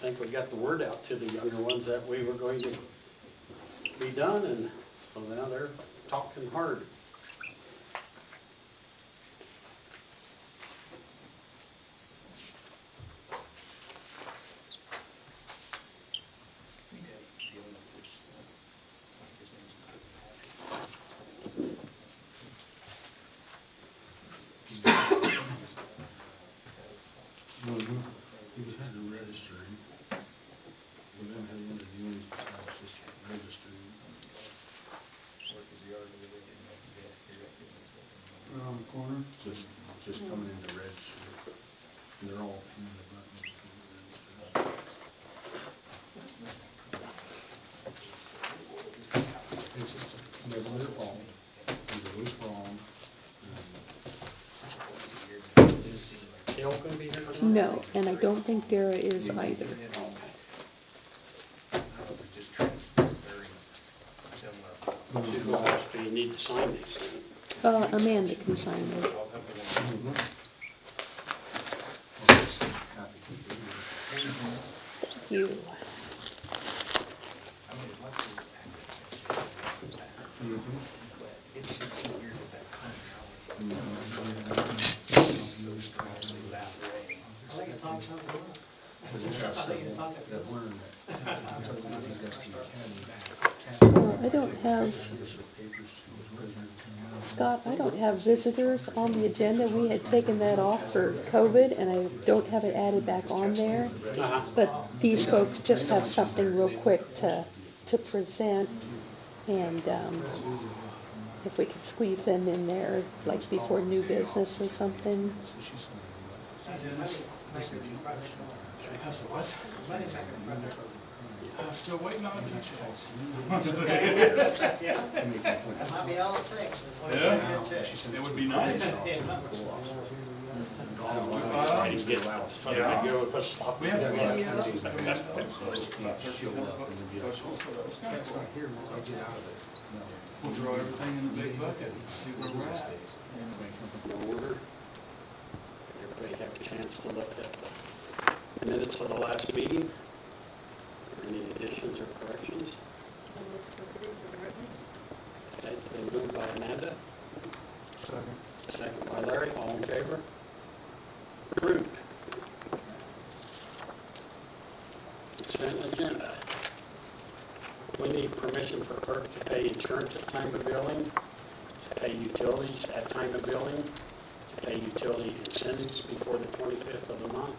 think we got the word out to the younger ones that we were going to be done, and so now they're talking hard. He just had to register him. We don't have one of the units besides just registering. On the corner? Just coming in to register. And they're all in the button. It's just never their fault. It's always wrong. Dale gonna be here tonight? No, and I don't think Dara is either. Who else do you need to sign these things? Amanda can sign them. Thank you. I don't have, Scott, I don't have visitors on the agenda. We had taken that off for COVID, and I don't have it added back on there. But these folks just have something real quick to present, and if we could squeeze them in there, like before new business or something. Still waiting on a few checks. That might be all it takes. Yeah, it would be nice. Trying to get out. We have We'll throw everything in the big bucket and see where we're at. order. Everybody have a chance to look at the minutes of the last meeting. Any additions or corrections? Okay, it's been moved by Amanda. Second by Larry. All in favor? Approved. Consent agenda. We need permission for clerk to pay insurance at time of billing, to pay utilities at time of billing, to pay utility incentives before the 25th of the month,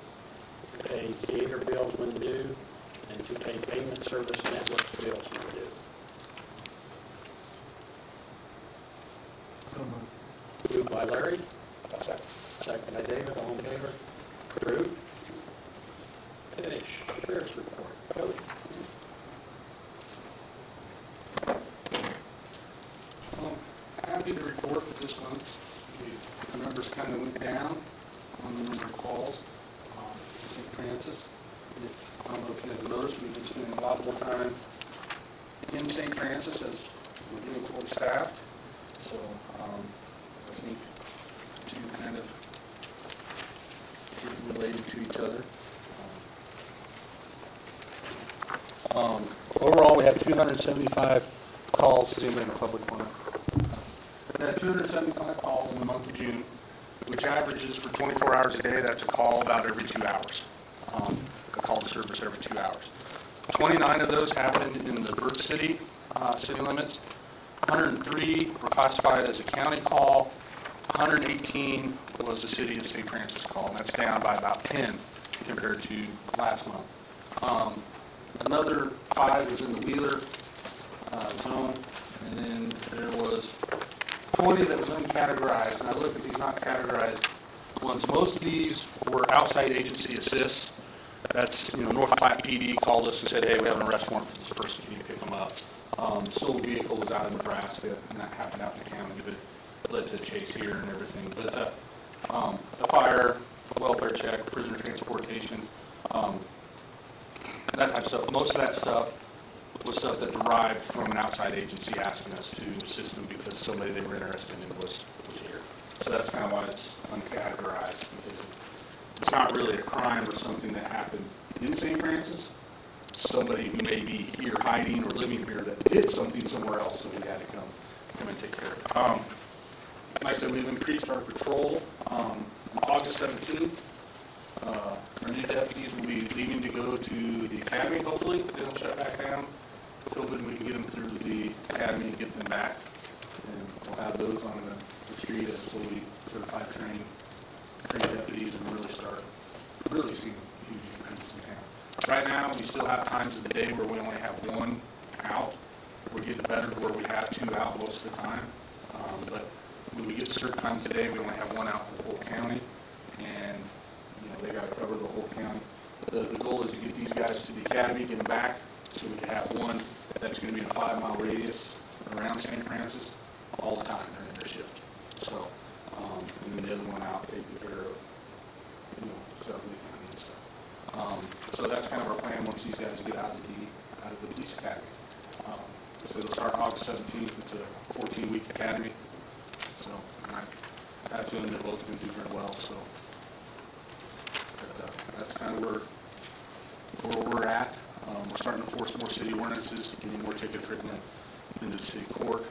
to pay theater bills when due, and to pay payment service network bills when due. Moved by Larry. Second by David. All in favor? Approved. Finish. Sheriff's report. Cody. Happy to report that this month the numbers kind of went down on the number of calls to St. Francis. I don't know if you guys noticed, we've been spending a lot more time in St. Francis as we're doing fully staffed. So I think two kind of related to each other. Overall, we have 275 calls. Does anybody in the public want to? We had 275 calls in the month of June, which averages for 24 hours a day. That's a call about every 2 hours. A call to service every 2 hours. 29 of those happened in the Burt City city limits. 103 were classified as a county call. 118 was the city of St. Francis call, and that's down by about 10 compared to last month. Another 5 was in the Wheeler zone, and then there was 20 that was uncategorized, and I looked at these not categorized ones. Most of these were outside agency assists. That's, North Platte PD called us and said, hey, we have an arrest warrant for this person, can you pick them up? Stolen vehicle was out in Nebraska, and that happened out in the county, but it led to a chase here and everything. But the fire, welfare check, prisoner transportation, that type of stuff. Most of that stuff was stuff that derived from an outside agency asking us to assist them because somebody they were interested in was here. So that's kind of why it's uncategorized, because it's not really a crime or something that happened in St. Francis, somebody who may be here hiding or living here that did something somewhere else, so we had to come and take care of it. Like I said, we've increased our patrol. On August 17th, our new deputies will be leaving to go to the academy, hopefully. They don't shut back down. Hopefully we can get them through the academy and get them back. And we'll have those on the street as fully certified trained deputies and really start seeing huge increases in town. Right now, we still have times of the day where we only have one out. We're getting better to where we have two out most of the time. But when we get to certain times of the day, we only have one out for the whole county. And, you know, they got to cover the whole county. The goal is to get these guys to the academy, get them back, so we can have one that's going to be in a 5-mile radius around St. Francis all the time during their shift. So, and then the other one out, taking care of, you know, stuff in the county and stuff. So that's kind of our plan once these guys get out of the police academy. So it'll start August 17th. It's a 14-week academy. So I have a feeling they're both going to do very well. So that's kind of where we're at. We're starting to force more city ordinances, getting more tickets written into the city court.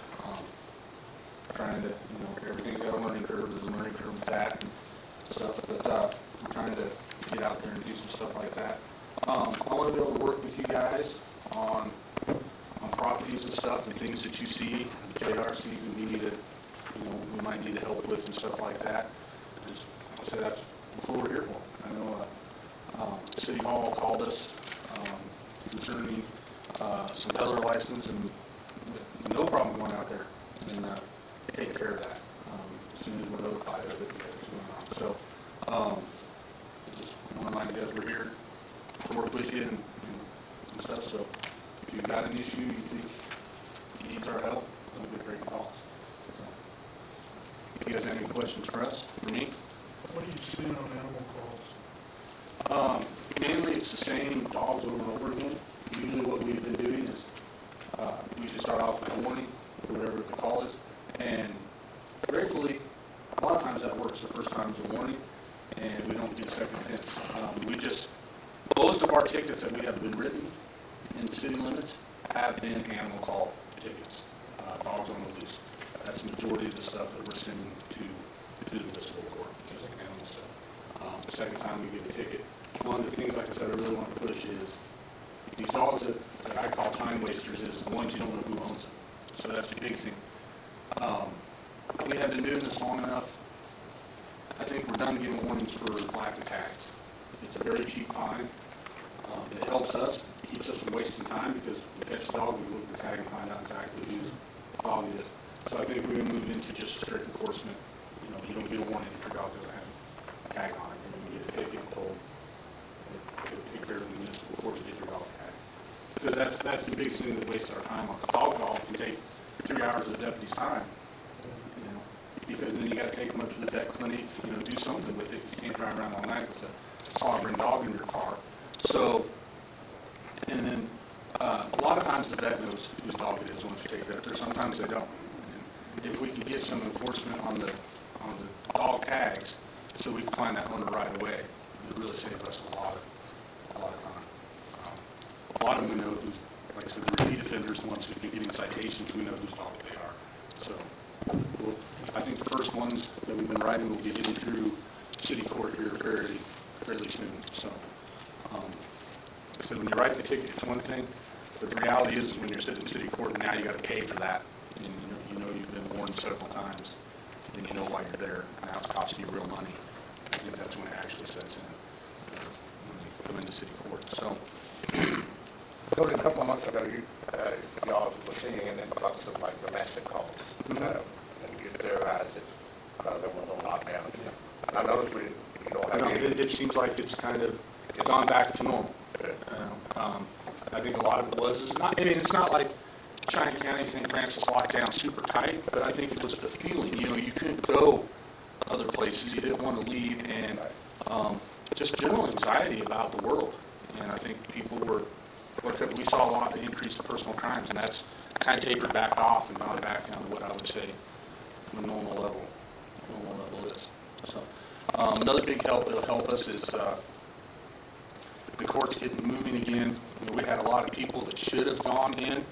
Trying to, you know, everything's got a learning curve. There's a learning curve with that and stuff. But we're trying to get out there and do some stuff like that. I want to be able to work with you guys on properties and stuff and things that you see, JR sees, and we might need help with and stuff like that. So that's what we're here for. I know City Hall called us concerning some peddler license, and no problem going out there and taking care of that as soon as we're notified of it. What's going on. So just want to remind you guys we're here to work with you and stuff. So if you've got an issue you think needs our help, don't be afraid to call us. So, if you guys have any questions for us, for me? What are you seeing on animal calls? Mainly it's the same dogs over and over again. Usually what we've been doing is we just start off with a warning, or whatever the call is, and gratefully, a lot of times that works. The first time is a warning, and we don't get second hits. Most of our tickets that we have been written in city limits have been animal call tickets, dogs on the loose. That's the majority of the stuff that we're sending to the municipal court, just like animal stuff. The second time we get a ticket, one of the things, like I said, I really want to push is these dogs that I call time wasters is the ones you don't know who owns them. So that's the big thing. We have been doing this long enough. I think we're done giving warnings for lack of tags. It's a very cheap fine. It helps us. It keeps us from wasting time because we catch the dog, we look at the tag and find out exactly whose dog it is. So I think we're going to move into just strict enforcement. You know, you don't get a warning if your dog doesn't have a tag on it. And you get a ticket and told to take care of the municipal court to get your dog tag. Because that's the biggest thing that wastes our time on. A dog call can take 3 hours of the deputy's time. You know, because then you got to take them up to the vet clinic, you know, do something with it. You can't drive around all night with a slobbering dog in your car. So, and then a lot of times the vet knows whose dog it is once you take it up there. Sometimes they don't. And if we can get some enforcement on the dog tags, so we can find that owner right away, it would really save us a lot of time. A lot of them we know who's, like I said, the repeat offenders, the ones who've been getting citations, we know whose dog they are. So, I think the first ones that we've been writing will be getting through city court here fairly soon. So, like I said, when you write the ticket, it's one thing, but the reality is when you're sitting in city court, now you got to pay for that, and you know you've been warned several times, and you know why you're there. Now it's costing you real money. I think that's when it actually sets in when you come into city court. So. A couple of months ago, y'all were seeing an influx of like domestic calls, and you theorized that there was a lockdown. And I noticed we don't have any. It seems like it's kind of gone back to normal. I think a lot of it was. It's not like China County, St. Francis locked down super tight, but I think it was the feeling. You know, you couldn't go other places. You didn't want to leave, and just general anxiety about the world. And I think people we saw a lot of increase in personal crimes, and that's kind of tapered back off and gone back down to what I would say the normal level is. So another big help that'll help us is the court's getting moving again. You know, we had a lot of people that should have gone in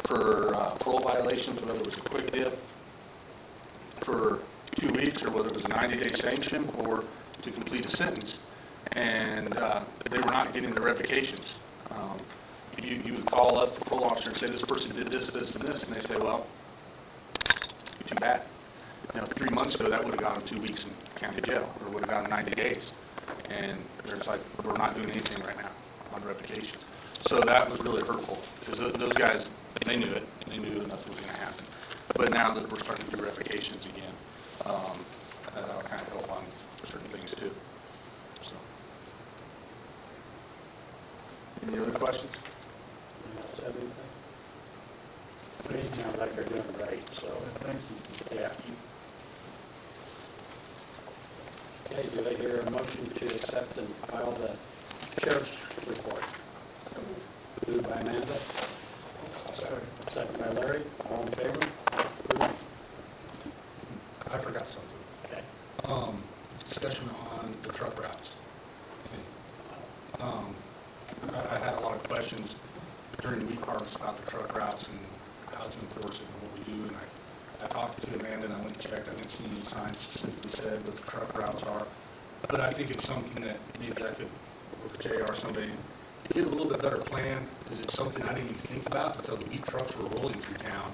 for parole violations, whether it was a quick dip for 2 weeks or whether it was a 90-day sanction or to complete a sentence. And they were not getting the revocations. You would call up the parole officer and say, this person did this, this, and this, and they say, well, too bad. You know, 3 months ago, that would have gotten 2 weeks in county jail, or would have gotten 90 days. And there's like, we're not doing anything right now on revocation. So that was really hurtful, because those guys, they knew it, and they knew that nothing was going to happen. But now that we're starting to do revocations again, that'll kind of help on certain things too. So, any other questions? Anyone else have anything? It sounds like they're doing great, so, Thank you. yeah. Okay, do I hear a motion to accept and file the sheriff's report? Moved by Amanda. Second by Larry. All in favor? Approved. I forgot something. Okay. Discussion on the truck routes. I had a lot of questions during the week harvest about the truck routes and how to enforce it and what we do. And I talked to Amanda and I went and checked. I didn't see any signs specifically said what the truck routes are. But I think it's something that maybe I could, with JR, somebody, get a little bit better plan, because it's something I didn't even think about until the wheat trucks were rolling through town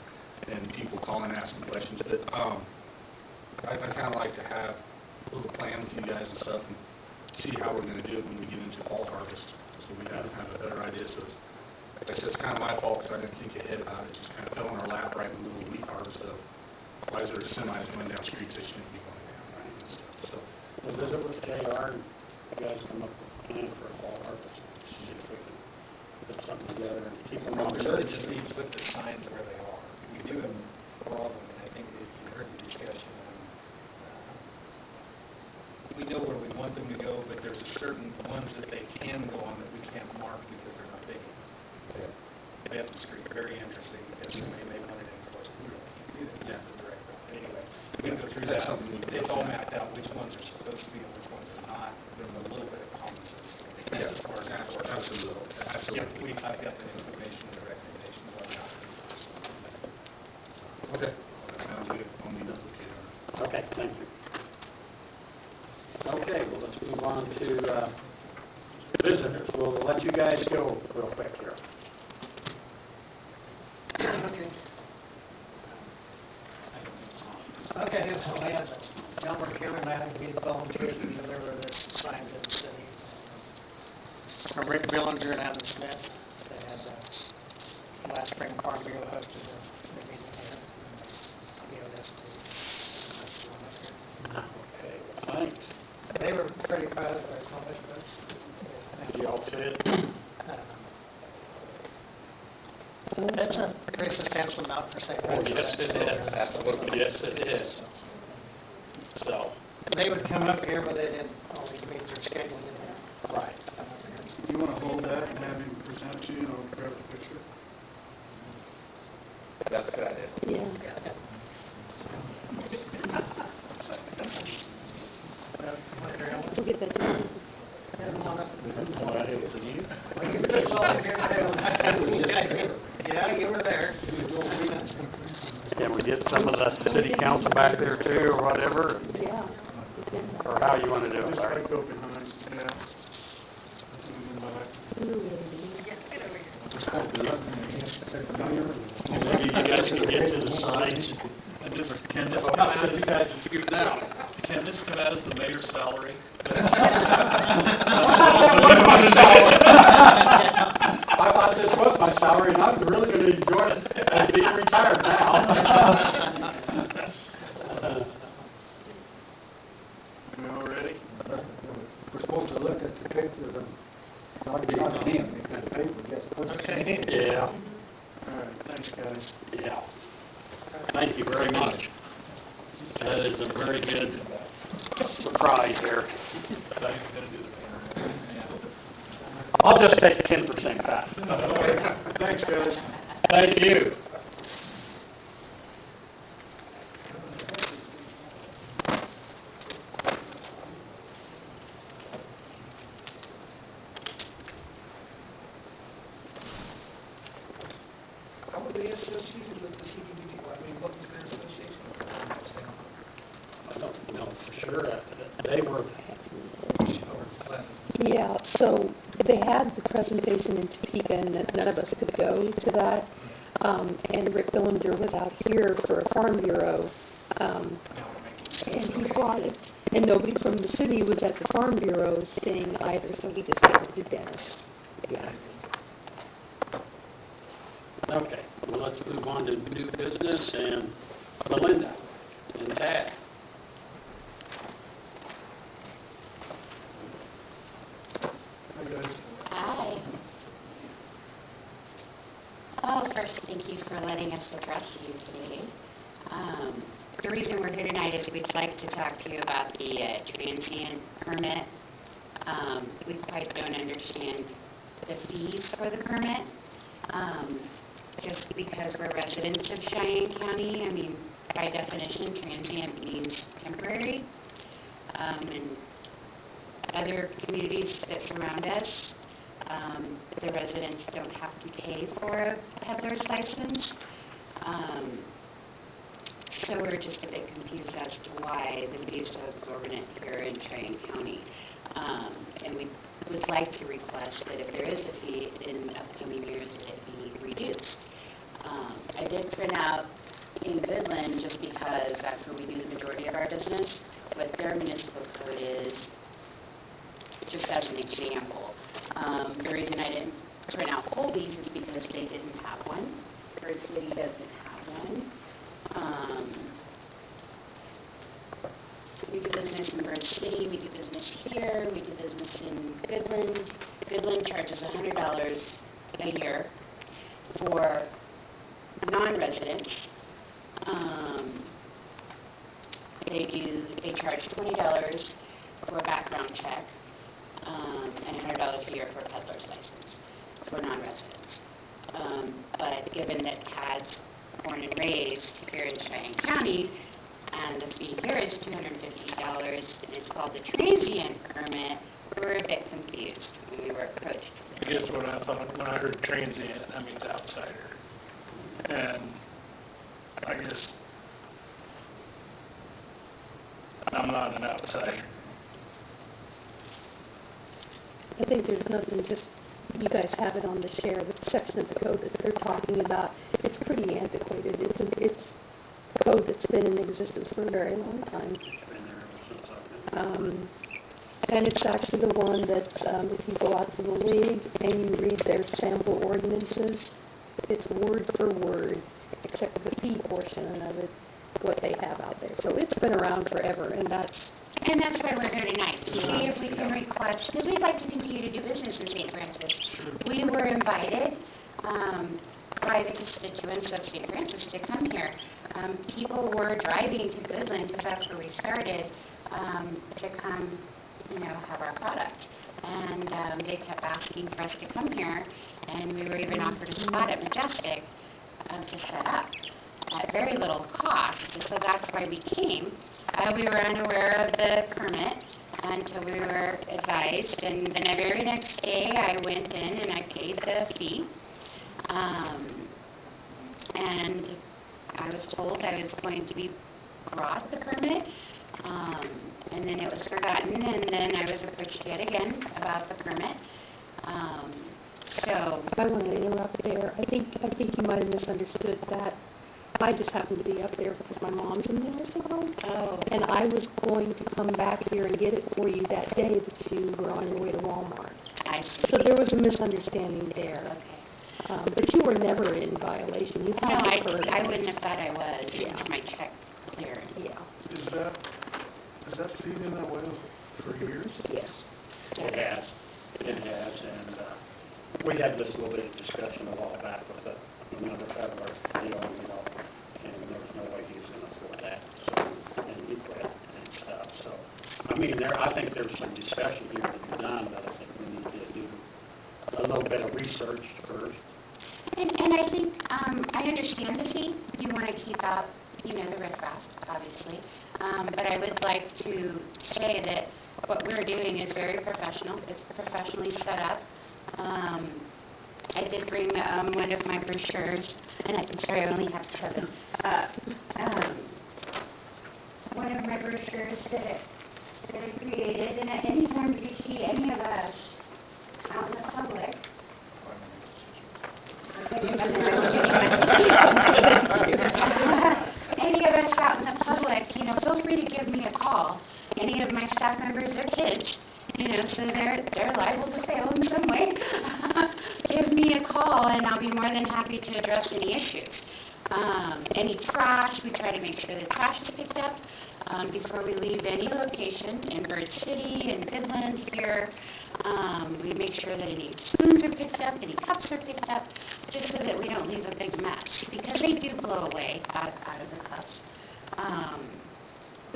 and people calling and asking questions. But I kind of like to have a little plan with you guys and stuff and see how we're going to do it when we get into fall harvest, so we have kind of a better idea. So like I said, it's kind of my fault because I didn't think ahead about it. It just kind of fell in our lap right in the middle of the wheat harvest of why is there semis going down streets they shouldn't be going down, right? And stuff. So We'll visit with JR and you guys come up with a plan for a fall harvest. See if we can put something together and keep them on. It really just needs to put the signs where they are. We do have a problem, and I think if you heard the discussion, we know where we want them to go, but there's a certain ones that they can go on that we can't mark because they're not big enough. Benton Street, very interesting, because somebody may want it enforced. We really can't do that. That's the direct route. Anyway, we can go through that. It's all mapped out, which ones are supposed to be and which ones are not. There's a little bit of common sense to it. As far as enforcement. absolutely. Yeah, I've got the information and the recommendations on that. Okay. That sounds good. I'll meet up with JR. Okay, thank you. Okay, well, let's move on to visitors. We'll let you guys go real quick here. Okay, so I have John Mercury, and I have to be the volunteers to deliver the signs in the city. From Rick Billinger and Adam Smith, they had last spring Farm Bureau hosted the meeting here. Okay, well, thanks. They were pretty proud of their accomplishments. You all fit? That's a pretty substantial amount for St. Oh, Louis. yes, it is. Absolutely. Yes, it is. So, They would come up here, but they didn't always meet their schedule. right. You want to hold that and have him present to you, and I'll grab a picture? That's a good idea. Yeah. We'll get that done. Yeah, you were there. Can we get some of the city council back there too, or whatever, Yeah. or how you want to do it, Just Larry? like go behind, yeah. In the back. Maybe you guys can get to the signs. Can this come out, you guys have figured it out, can this come out as the mayor's salary? I thought this was my salary, and I'm really going to enjoy it as being retired now. You all ready? We're supposed to look at the pictures and not him, because the paper gets pushed. Yeah, All right, thanks, guys. yeah. Thank you very much. That is a very good surprise here. I'll just take 10% back. Thanks, guys. Thank you. negotiated with the CDBG? I mean, what was their association with the town? I don't know for sure. They were, Yeah, so they had the presentation in Topeka, and none of us could go to that. And Rick Billinger was out here for a Farm Bureau, and he brought it. And nobody from the city was at the Farm Bureau thing either, so he just gave it to Dennis. Yeah. okay, well, let's move on to new business, and Melinda and Tad. Hi, guys. Hi. Oh, first, thank you for letting us address you today. The reason we're here tonight is we'd like to talk to you about the transient permit. We quite don't understand the fees for the permit, just because we're residents of Cheyenne County. I mean, by definition, transient means temporary. And other communities that surround us, the residents don't have to pay for a peddler's license. So we're just a bit confused as to why the fee is so exorbitant here in Cheyenne County. And we would like to request that if there is a fee in upcoming years, that it be reduced. I did print out in Goodland, just because that's where we do the majority of our business, what their municipal code is, just as an example. The reason I didn't print out Colby's is because they didn't have one. Bird City doesn't have one. We do business in Bird City, we do business here, we do business in Goodland. Goodland charges $100 a year for non-residents. They charge $20 for a background check, and $100 a year for a peddler's license for non-residents. But given that Tad's born and raised here in Cheyenne County, and the fee here is $250, and it's called the transient permit, we're a bit confused when we were approached. I guess what I thought when I heard transient, I mean outsider. And I guess I'm not an outsider. I think there's nothing, just, you guys have it on the share, the section of the code that they're talking about. It's pretty antiquated. It's a code that's been in existence for a very long time. And it's actually the one that, if you go out to the league and you read their sample ordinances, it's word for word, except for the fee portion of it, what they have out there. So it's been around forever, and that's why we're here tonight, to see if we can request, because we'd like to continue to do business in St. Francis. We were invited by the constituents of St. Francis to come here. People were driving to Goodland, because that's where we started, to come, have our product. And they kept asking for us to come here, and we were even offered a spot at Majestic to set up at very little cost, so that's why we came. We were unaware of the permit until we were advised, and then the very next day I went in and I paid the fee. And I was told I was going to be brought the permit, and then it was forgotten, and then I was approached yet again about the permit. So I want to interrupt there. I think you might have misunderstood that. I just happened to be up there because my mom's in the nursing home. Oh. And I was going to come back here and get it for you that day that you were on your way to Walmart. I see. So there was a misunderstanding there. Okay. But you were never in violation. You No, had the permit. I wouldn't have thought I was. Yeah. It's my check clearing. Yeah. Is that fee been that way for years? Yes. It has, and we had this little bit of discussion a while back with another peddler deal, and there was no way he was going to afford that, so, and he quit and stuff, so, I mean, I think there's some discussion here to be done, but I think we need to do a little bit of research first. And I think, I understand the fee. You want to keep out, the riffraff, obviously. But I would like to say that what we're doing is very professional. It's professionally set up. I I did bring one of my brochures, and I'm sorry, I only have 7. One of my brochures that I created, and at any time you see any of us out in the public, any of us out in the public, feel free to give me a call. Any of my staff members, they're kids, so they're liable to fail in some way. Give me a call, and I'll be more than happy to address any issues. Any trash, we try to make sure the trash is picked up before we leave any location in Bird City, in Goodland here. We make sure that any spoons are picked up, any cups are picked up, just so that we don't leave a big mess, because they do blow away out of the cups.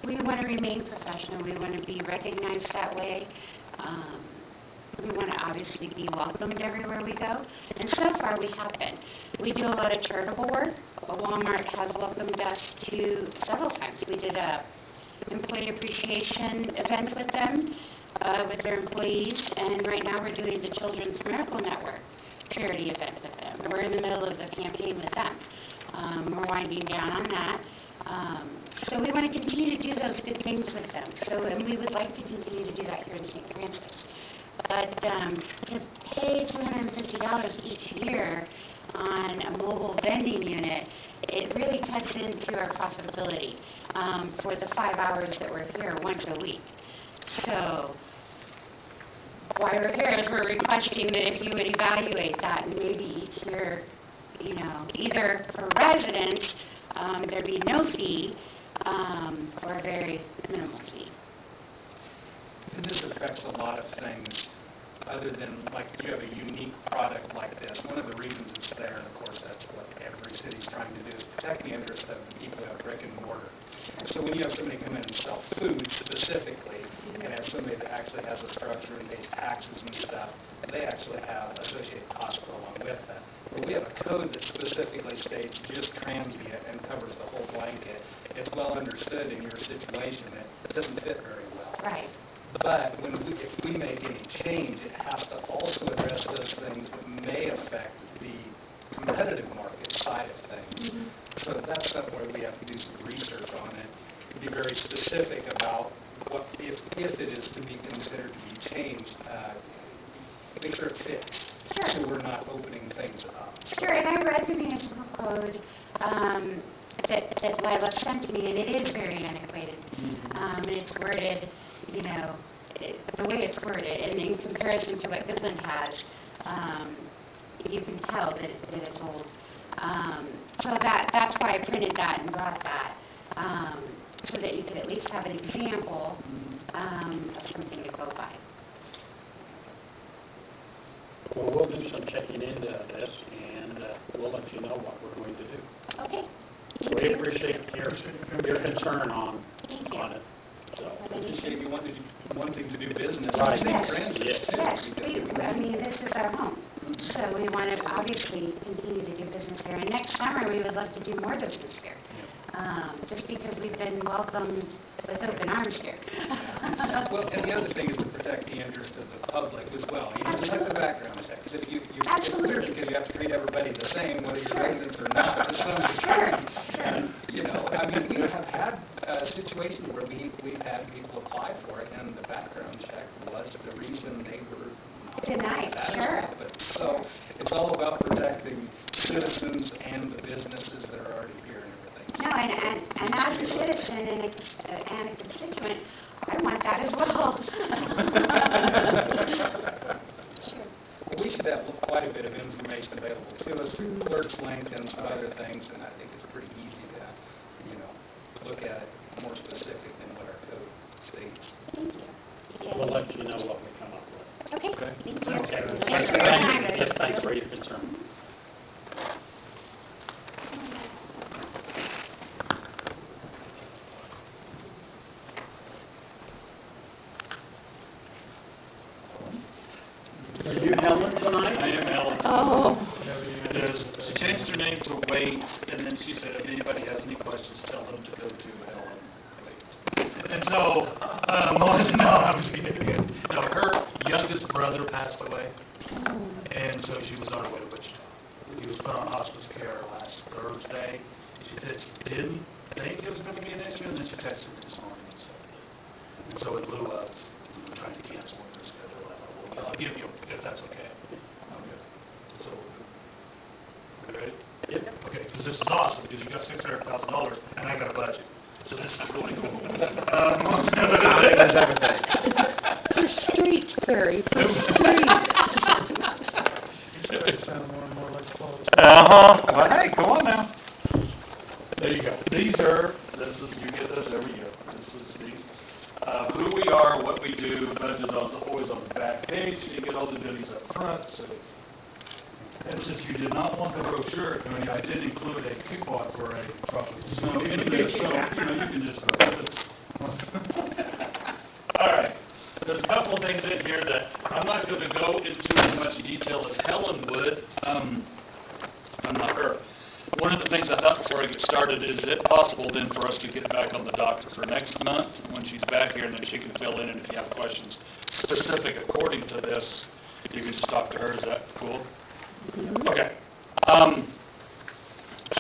We want to remain professional. We want to be recognized that way. We want to obviously be welcomed everywhere we go, and so far we have been. We do a lot of charitable work. Walmart has welcomed us to several times. We did a employee appreciation event with them, with their employees, and right now we're doing the Children's Miracle Network charity event with them. We're in the middle of the campaign with them. We're winding down on that. So we want to continue to do those good things with them. And we would like to continue to do that here in St. Francis. But to pay $250 each year on a mobile vending unit, it really cuts into our profitability for the 5 hours that we're here once a week. So why we're here is we're requesting that if you would evaluate that, and maybe each year, either for residents, there'd be no fee or a very minimal fee. And this affects a lot of things other than, like, if you have a unique product like this. One of the reasons it's there, and of course that's what every city's trying to do, is protect the interests of the people who have brick and mortar. So when you have somebody come in and sell food specifically, and have somebody that actually has a structure and pays taxes and stuff, they actually have associated costs go along with that. But we have a code that specifically states just transient and covers the whole blanket. It's well understood in your situation that it doesn't fit very well. Right. But if we make any change, it has to also address those things that may affect the competitive market side of things. So that's something where we have to do some research on it, to be very specific about what, if it is to be considered to be changed, make sure it fits. Sure. So we're not opening things up. Sure, and I read the municipal code that Lila sent to me, and it is very antiquated. And it's worded, the way it's worded, and in comparison to what Goodland has, you can tell that it's old. So that's why I printed that and brought that, so that you could at least have an example of something to go by. Well, we'll do some checking into this, and we'll let you know what we're going to do. Okay. We appreciate your concern on Thank you. it. So, We'll just say if you wanted wanting to do business Right. in St. Francis, Yes. too. Yes, this is our home. So we want to obviously continue to do business here. And next summer, we would love to do more business here, just because we've been welcomed with open arms here. Well, and the other thing is to protect the interest of the public as well. It's like the background check. Because if you're Absolutely. weird because you have to treat everybody the same, whether you're residents or not, to some Sure, degree. sure. And, we have had situations where we've had people apply for it, and the background check was the reason they were not Denied, that sure. happened. So it's all about protecting citizens and the businesses that are already here and everything. No, and as a citizen and a constituent, I want that as well. Sure. Well, we should have quite a bit of information available to us through Clerk's Link and some other things, and I think it's pretty easy to, look at it more specific than what our code states. Thank you. we'll let you know what we come up with. Okay, Okay. thank you. Okay. Thanks for your time. Yes, thanks for your concern. Are you Helen tonight? I am Ellen. Oh, Yes, she changed her name to Wait, and then she said if anybody has any questions, tell them to go to Ellen Wait. And so, Melissa, no, I was kidding. No, her youngest brother passed away, and ago, she was on her way to Wichita. He was put on hospice care last Thursday. She didn't think it was going to be an issue, and then she texted me this morning and said that. And so in lieu of trying to cancel her schedule, I thought, well, I'll give you, if that's okay. Okay. So, you ready? Yep. Okay, because this is awesome, because you got $600,000, and I got a budget. So this is really cool. For streets, Barry, for streets. Sound more and more like clothes. Well, hey, come on now. There you go. You get this every year. This is who we are, what we do. The budget is always on the back page, so you get all the goodies up front. So, and since you did not want the brochure, I did include a coupon for a chocolate snow in there, so you can just go with it. All right. There's a couple of things in here that I'm not going to go into as much detail as Helen would. I'm not her. One of the things I thought before I get started, is it possible then for us to get back on the docket for next month when she's back here, and then she can fill in, and if you have questions specific according to this, you can just talk to her. Is that cool? Okay.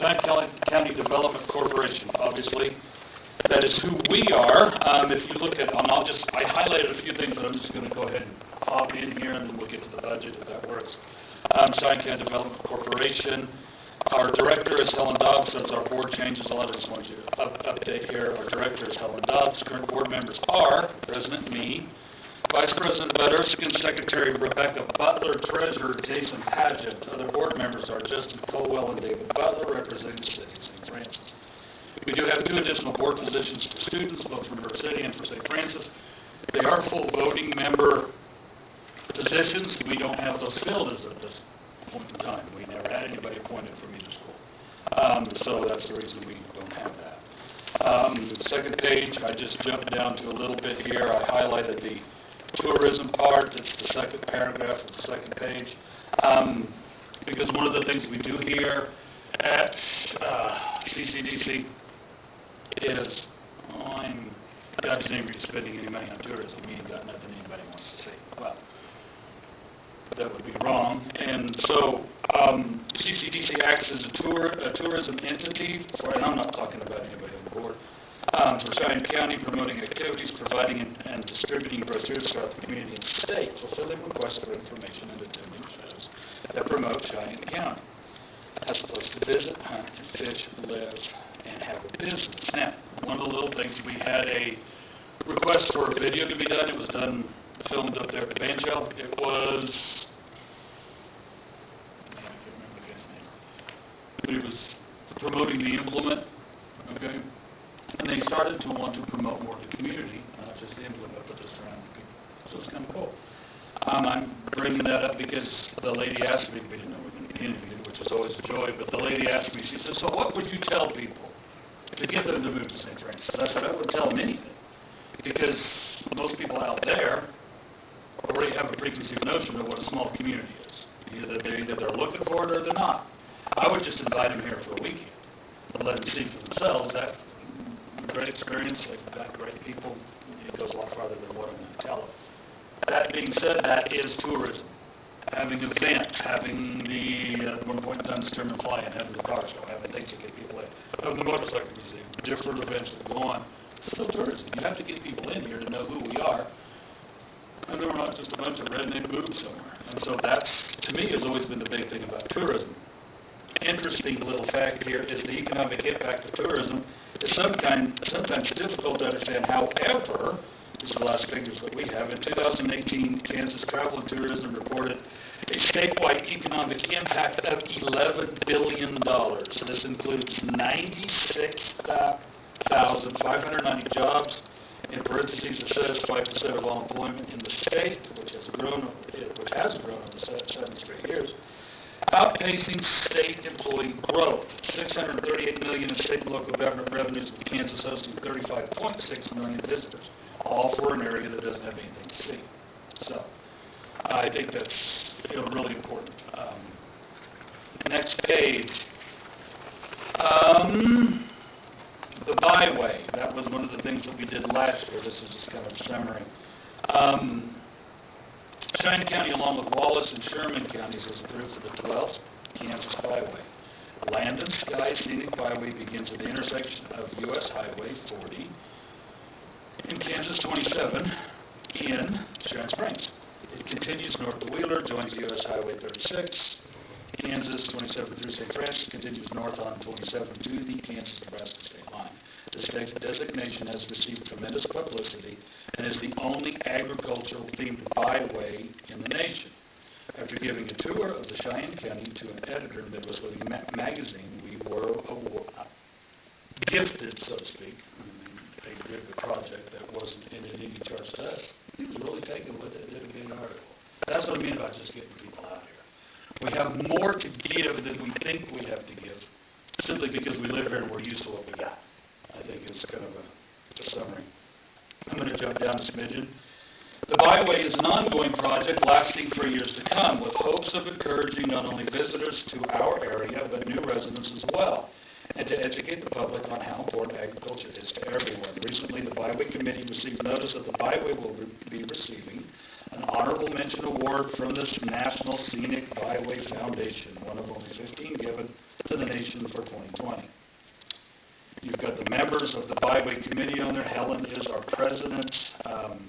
Cheyenne County Development Corporation, obviously. That is who we are. If you look at, I highlighted a few things that I'm just going to go ahead and pop in here, and then we'll get to the budget if that works. Cheyenne County Development Corporation. Our director is Helen Dobbs. That's our board changes. A lot of just want you to update here. Our director is Helen Dobbs. Current board members are President me, Vice President Bud Erskine, Secretary Rebecca Butler, Treasurer Jason Padgett. Other board members are Justin Colwell and David Butler, representing the city of St. Francis. We do have 2 additional board positions for students, both from River City and for St. Francis. They are full voting member positions. We don't have those filled as of this point in time. We never had anybody appointed from either school. So that's the reason we don't have that. Second page, I just jumped down to a little bit here. I highlighted the tourism part. It's the second paragraph of the second page. Because one of the things we do here at CCDC is, God's name, you're spending any money on tourism. You ain't got nothing anybody wants to see. Well, that would be wrong. And so CCDC acts as a tourism entity, and I'm not talking about anybody on the board, for Cheyenne County, promoting activities, providing and distributing brochures throughout the community and state, fulfilling requests for information and attending shows that promote Cheyenne County. Has a place to visit, hunt, and fish, live, and have a business. Now, one of the little things, we had a request for a video to be done. It was filmed up there at the band shell. It was, I can't remember the guy's name, but it was promoting the implement, okay? And they started to want to promote more of the community, not just the implement, but the surrounding people. So it's kind of cool. I'm bringing that up because the lady asked me, we didn't know we were going to be interviewed, which is always a joy, but the lady asked me, she said, so what would you tell people to get them to move to St. Francis? I said, I wouldn't tell them anything, because most people out there already have a preconceived notion of what a small community is. Either they're looking for it or they're not. I would just invite them here for a weekend and let them see for themselves that great experience, they've got great people. It goes a lot farther than what I'm going to tell them. That being said, that is tourism. Having events, having at one point in time, the German fly-in, having the car show, having things to get people in, having the motorcycle museum, different events that go on. It's still tourism. You have to get people in here to know who we are. And we're not just a bunch of redneck boobs somewhere. And so that's, to me, has always been the big thing about tourism. Interesting little fact here is the economic impact of tourism is sometimes difficult to understand. However, these are the last figures that we have. In 2018, Kansas Travel and Tourism reported a statewide economic impact of $11 billion. So this includes 96,590 jobs. In parentheses, it says 5% of all employment in the state, which has grown over the 7 straight years, outpacing state employee growth. $638 million in state and local government revenues, with Kansas hosting 35.6 million visitors, all for an area that doesn't have anything to see. So I think that's really important. Next page. The byway. That was one of the things that we did last year. This is just kind of a summary. Cheyenne County, along with Wallace and Sherman counties, is approved for the 12th Kansas Byway. Landon Sky Scenic Byway begins at the intersection of U.S. Highway 40 and Kansas 27 in Sharon Springs. It continues north to Wheeler, joins U.S. Highway 36, Kansas 27 through St. Francis, continues north on 27 to the Kansas-Nebraska state line. This designation has received tremendous publicity and is the only agricultural-themed byway in the nation. After giving a tour of the Cheyenne County to an editor in Midwest Living magazine, we were gifted, so to speak. They did the project that wasn't in any charge to us. He was really taken with it, did a good article. That's what I mean about just getting people out here. We have more to give than we think we have to give, simply because we live here and we're used to what we got. I think it's kind of a summary. I'm going to jump down a smidgen. The Byway is an ongoing project lasting for years to come, with hopes of encouraging not only visitors to our area, but new residents as well, and to educate the public on how important agriculture is to everyone. Recently, the Byway Committee received notice that the Byway will be receiving an honorable mention award from the National Scenic Byway Foundation, one of only 15 given to the nation for 2020. You've got the members of the Byway Committee on there. Helen is our president,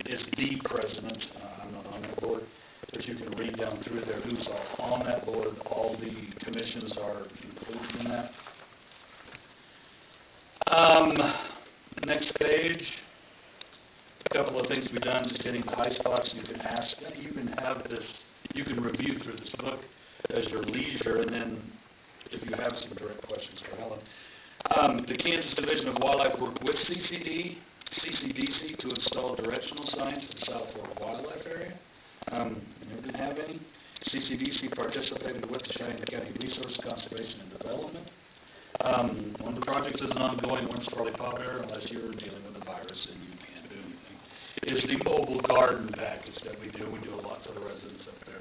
is the president. I'm not on that board, but you can read down through there who's all on that board. All the commissions are included in that. Next page. A couple of things we've done, just hitting the high spots. You can ask, you can have this, you can review through this book as your leisure, and then if you have some direct questions for Helen. The Kansas Division of Wildlife worked with CCDC to install directional signs in the South Fork Wildlife Area. We didn't have any. CCDC participated with the Cheyenne County Resource Conservation and Development. One of the projects is an ongoing one, it's probably popular unless you're dealing with a virus and you can't do anything, is the mobile garden package that we do. We do a lot for the residents up there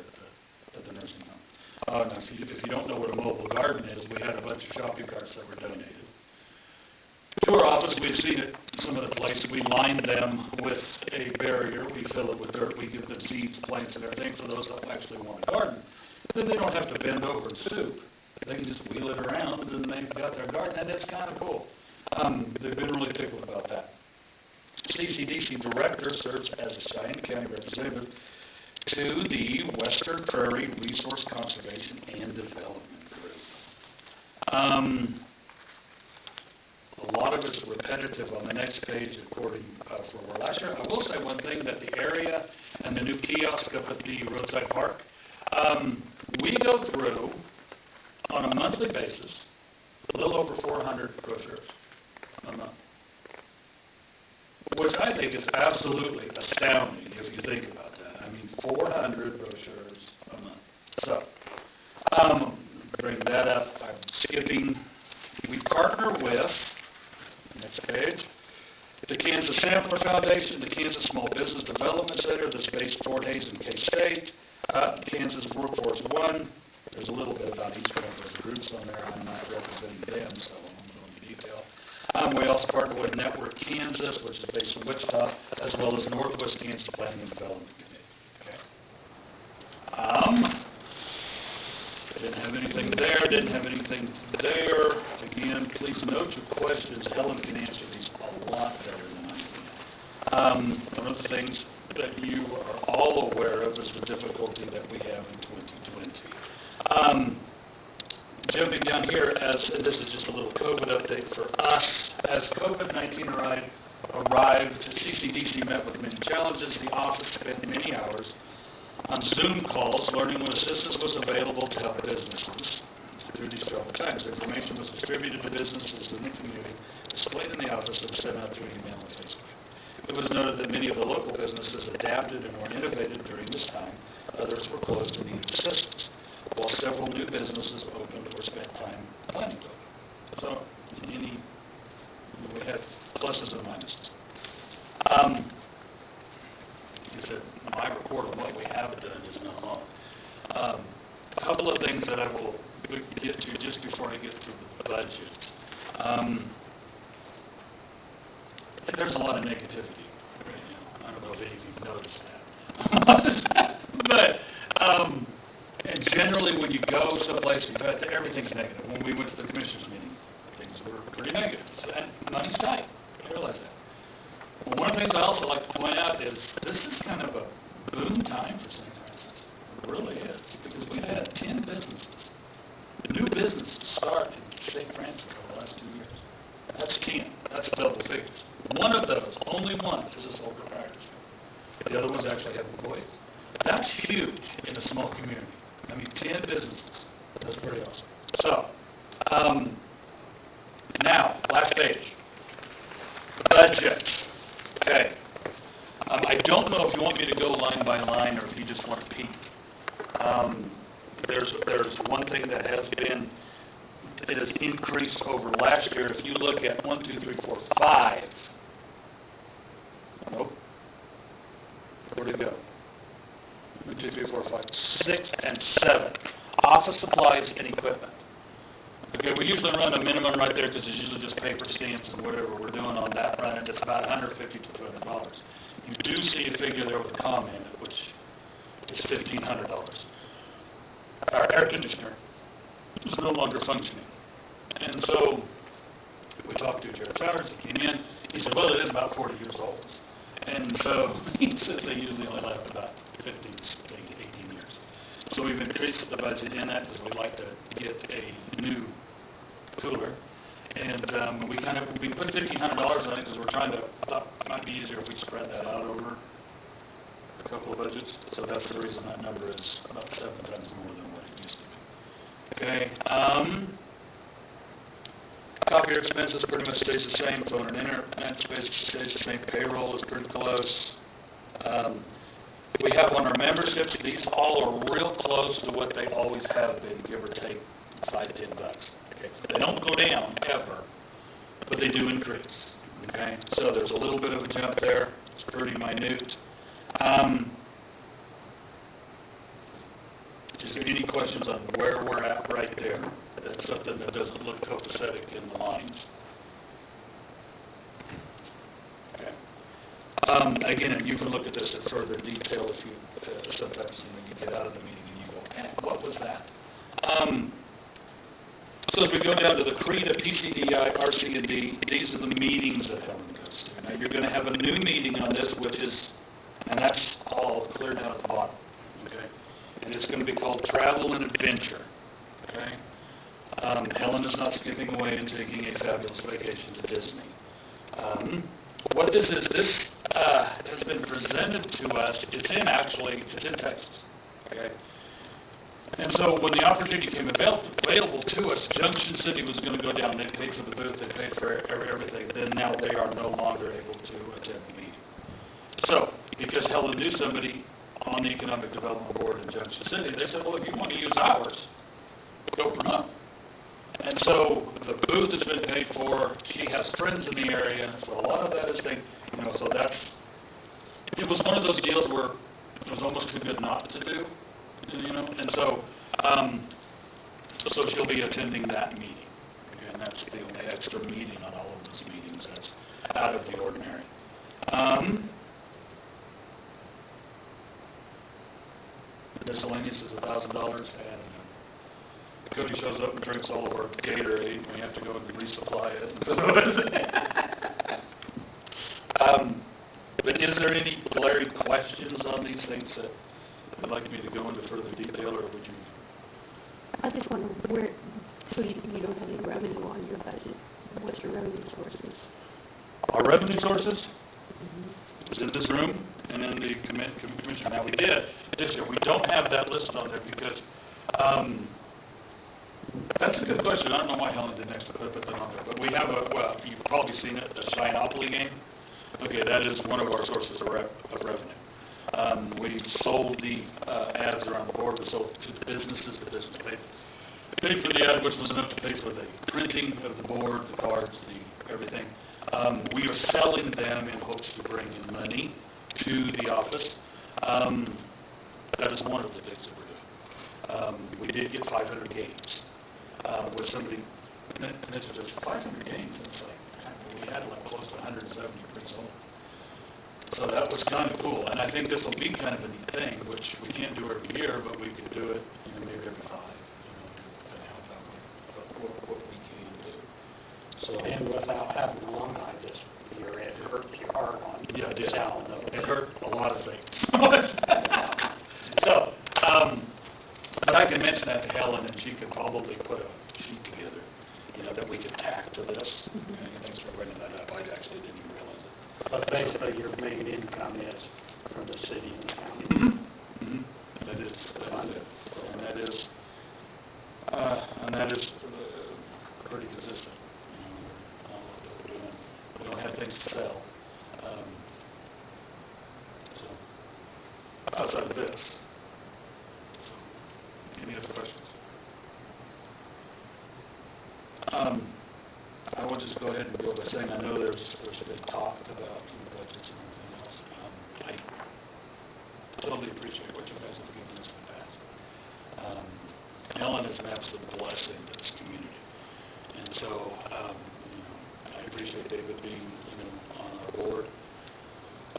at the nursing home. Now, if you don't know what a mobile garden is, we had a bunch of shopping carts that were donated to our office. We've seen it some of the places. We line them with a barrier. We fill it with dirt. We give them seeds, plants, and everything for those that actually want a garden. Then they don't have to bend over and stoop. They can just wheel it around, and they've got their garden, and it's kind of cool. They've been really tickled about that. CCDC director serves as a Cheyenne County representative to the Western Prairie Resource Conservation and Development Group. A lot of it's repetitive on the next page according for last year. I will say one thing, that the area and the new kiosk up at the roadside park, we go through on a monthly basis a little over 400 brochures a month, which I think is absolutely astounding if you think about that. I mean, 400 brochures a month. So, bring that up. I'm skipping. We partner with, next page, the Kansas Sampler Foundation, the Kansas Small Business Development Center that's based in Fort Hays and K-State, Kansas Workforce One. There's a little bit about each one of those groups on there. I'm not representing them, so I won't go into detail. We also partner with Network Kansas, which is based in Wichita, as well as Northwest Kansas Planning and Development Committee. Okay. Didn't have anything there, didn't have anything there. Again, please note your questions. Helen can answer these a lot better than I can. One of the things that you are all aware of is the difficulty that we have in 2020. Jumping down here, and this is just a little COVID update for us. As COVID-19 arrived, CCDC met with many challenges. The office spent many hours on Zoom calls, learning when assistance was available to help businesses through these troubled times. Information was distributed to businesses in the community, displayed in the office, and sent out through email and Facebook. It was noted that many of the local businesses adapted and were innovative during this time. Others were closed and needed assistance, while several new businesses opened or spent time planning to open. So, we had pluses and minuses. He said, my report on what we have done is not long. A couple of things that I will get to just before I get to the budget. There's a lot of negativity right now. I don't know if any of you've noticed that. But, and generally, when you go someplace, everything's negative. When we went to the commissioners meeting, things were pretty negative. And money's tight. I realize that. Well, one of the things I also like to point out is this is kind of a boom time for St. Francis. It really is, because we've had 10 businesses, new businesses start in St. Francis over the last 2 years. That's 10. That's double figures. One of those, only one, is a sole proprietorship. The other ones actually have employees. That's huge in a small community. I mean, 10 businesses. That's pretty awesome. So, now, last page. Budget. Okay. I don't know if you want me to go line by line or if you just want to peek. There's one thing that has been, it has increased over last year. If you look at 1, 2, 3, 4, 5. Nope. Where'd it go? 1, 2, 3, 4, 5, 6, and 7. Office supplies and equipment. Okay, we usually run a minimum right there because it's usually just paper stamps and whatever we're doing on that run, and it's about $150 to $200. You do see a figure there with a comma in it, which is $1,500. Our air conditioner is no longer functioning. And so we talked to Jared Towers, he came in, he said, well, it is about 40 years old. And so he says they usually only last about 15 to 18 years. So we've increased the budget in that because we'd like to get a new cooler. And we put $1,500 on it because we're trying to, thought it might be easier if we spread that out over a couple of budgets. So that's the reason that number is about 7 times more than what it used to be. Okay. Copier expenses pretty much stays the same. Phone and internet stays the same. Payroll is pretty close. We have on our memberships, these all are real close to what they always have been, give or take $5 to $10. Okay? They don't go down ever, but they do increase. Okay? So there's a little bit of a jump there. It's pretty minute. Is there any questions on where we're at right there? That's something that doesn't look copacetic in the lines. Okay. Again, you can look at this in further detail if you sometimes you get out of the meeting and you go, what was that? So if we go down to the CREDA, PCDI, RC&D, these are the meetings that Helen goes to. Now you're going to have a new meeting on this, and that's all clear down at the bottom. Okay? And it's going to be called Travel and Adventure. Okay? Helen is not skipping away and taking a fabulous vacation to Disney. What this is, this has been presented to us. It's in Texas. Okay? And so when the opportunity came available to us, Junction City was going to go down. They paid for the booth. They paid for everything. Then now they are no longer able to attend the meeting. So because Helen knew somebody on the Economic Development Board in Junction City, they said, well, if you want to use ours, go for them. And so the booth has been paid for. She has friends in the area, so a lot of that is being, so it was one of those deals where it was almost too good not to do, and so she'll be attending that meeting. And that's the only extra meeting on all of those meetings that's out of the ordinary. Miscellaneous is $1,000, and Cody shows up and drinks all of our Gatorade, and we have to go and resupply it. But is there any glaring questions on these things that you'd like me to go into further detail, or would you? I just wonder where, so you don't have any revenue on your budget. What's your revenue sources? Our revenue sources? It's in this room and in the commission. Now we did this year. We don't have that listed on there because that's a good question. I don't know why Helen didn't actually put that on there. But we have you've probably seen it, the Shinopoly game. Okay, that is one of our sources of revenue. We've sold the ads around the board. We sold to the businesses. The business paid for the ad, which was enough to pay for the printing of the board, the cards, everything. We are selling them in hopes to bring in money to the office. That is one of the things that we're doing. We did get 500 games. With somebody, and it's just 500 games. And it's like, we had close to 170 pre-sold. So that was kind of cool, and I think this will be kind of a neat thing, which we can't do every year, but we could do it, maybe every 5, to help out with what we can do. So, And without having alumni this year, it hurts your heart on yeah, it did. selling those. It hurt a lot of things. So, but I can mention that to Helen, and she could probably put a sheet together, that we could tack to this. And thanks for bringing that up. I actually didn't even realize it. But basically, your main income is from the city and the county. That is it. And that is pretty consistent. On what we're doing. We don't have things to sell. So, outside of this. So, any other questions? I will just go ahead and go by saying I know there's been talk about budgets and everything else. I totally appreciate what you guys have given us in the past. Helen is an absolute blessing to this community. And so I appreciate David being on our board.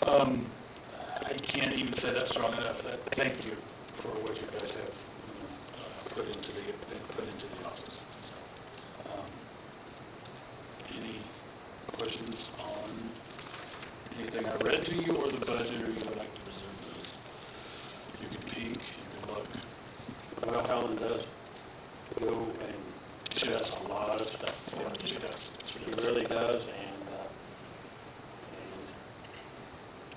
I can't even say that strong enough. Thank you for what you guys have put into the office. So, any questions on anything I read to you or the budget, or you would like to reserve those? You can peek, you can look. Well, Helen does go and she does a lot of stuff. Yeah, she does. She really does, and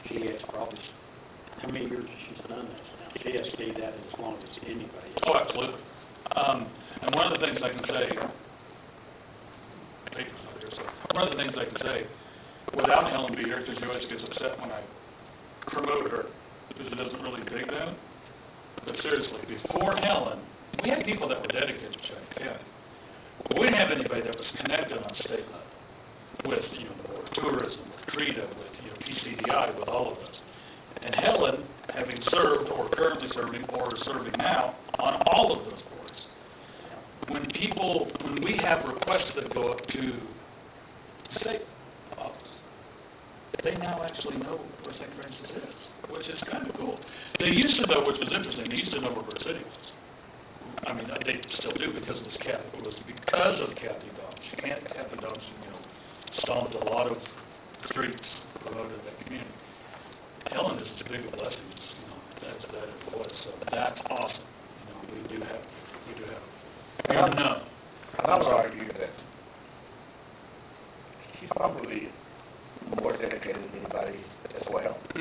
she has probably, how many years has she done this now? She has stayed at it as long as anybody. Oh, absolutely. And one of the things I can say, paper's not here, so one of the things I can say, without Helen be here, because she always gets upset when I promote her, because it doesn't really dig them. But seriously, before Helen, we had people that were dedicated to China County. But we didn't have anybody that was connected on state level with, the Board of Tourism, with CREDA, with, PCDI, with all of us. And Helen, having served or currently serving or serving now on all of those boards, when we have requests that go up to the state office, they now actually know where St. Francis is, which is kind of cool. They used to know, which was interesting, they used to know where Bird City was. I mean, they still do because it was because of Kathy Dodge. Kathy Dodge, stomped a lot of streets, promoted that community. Helen is as big a blessing as that it was. So that's awesome. We do have. No. I would argue that she's probably more dedicated than anybody as well. I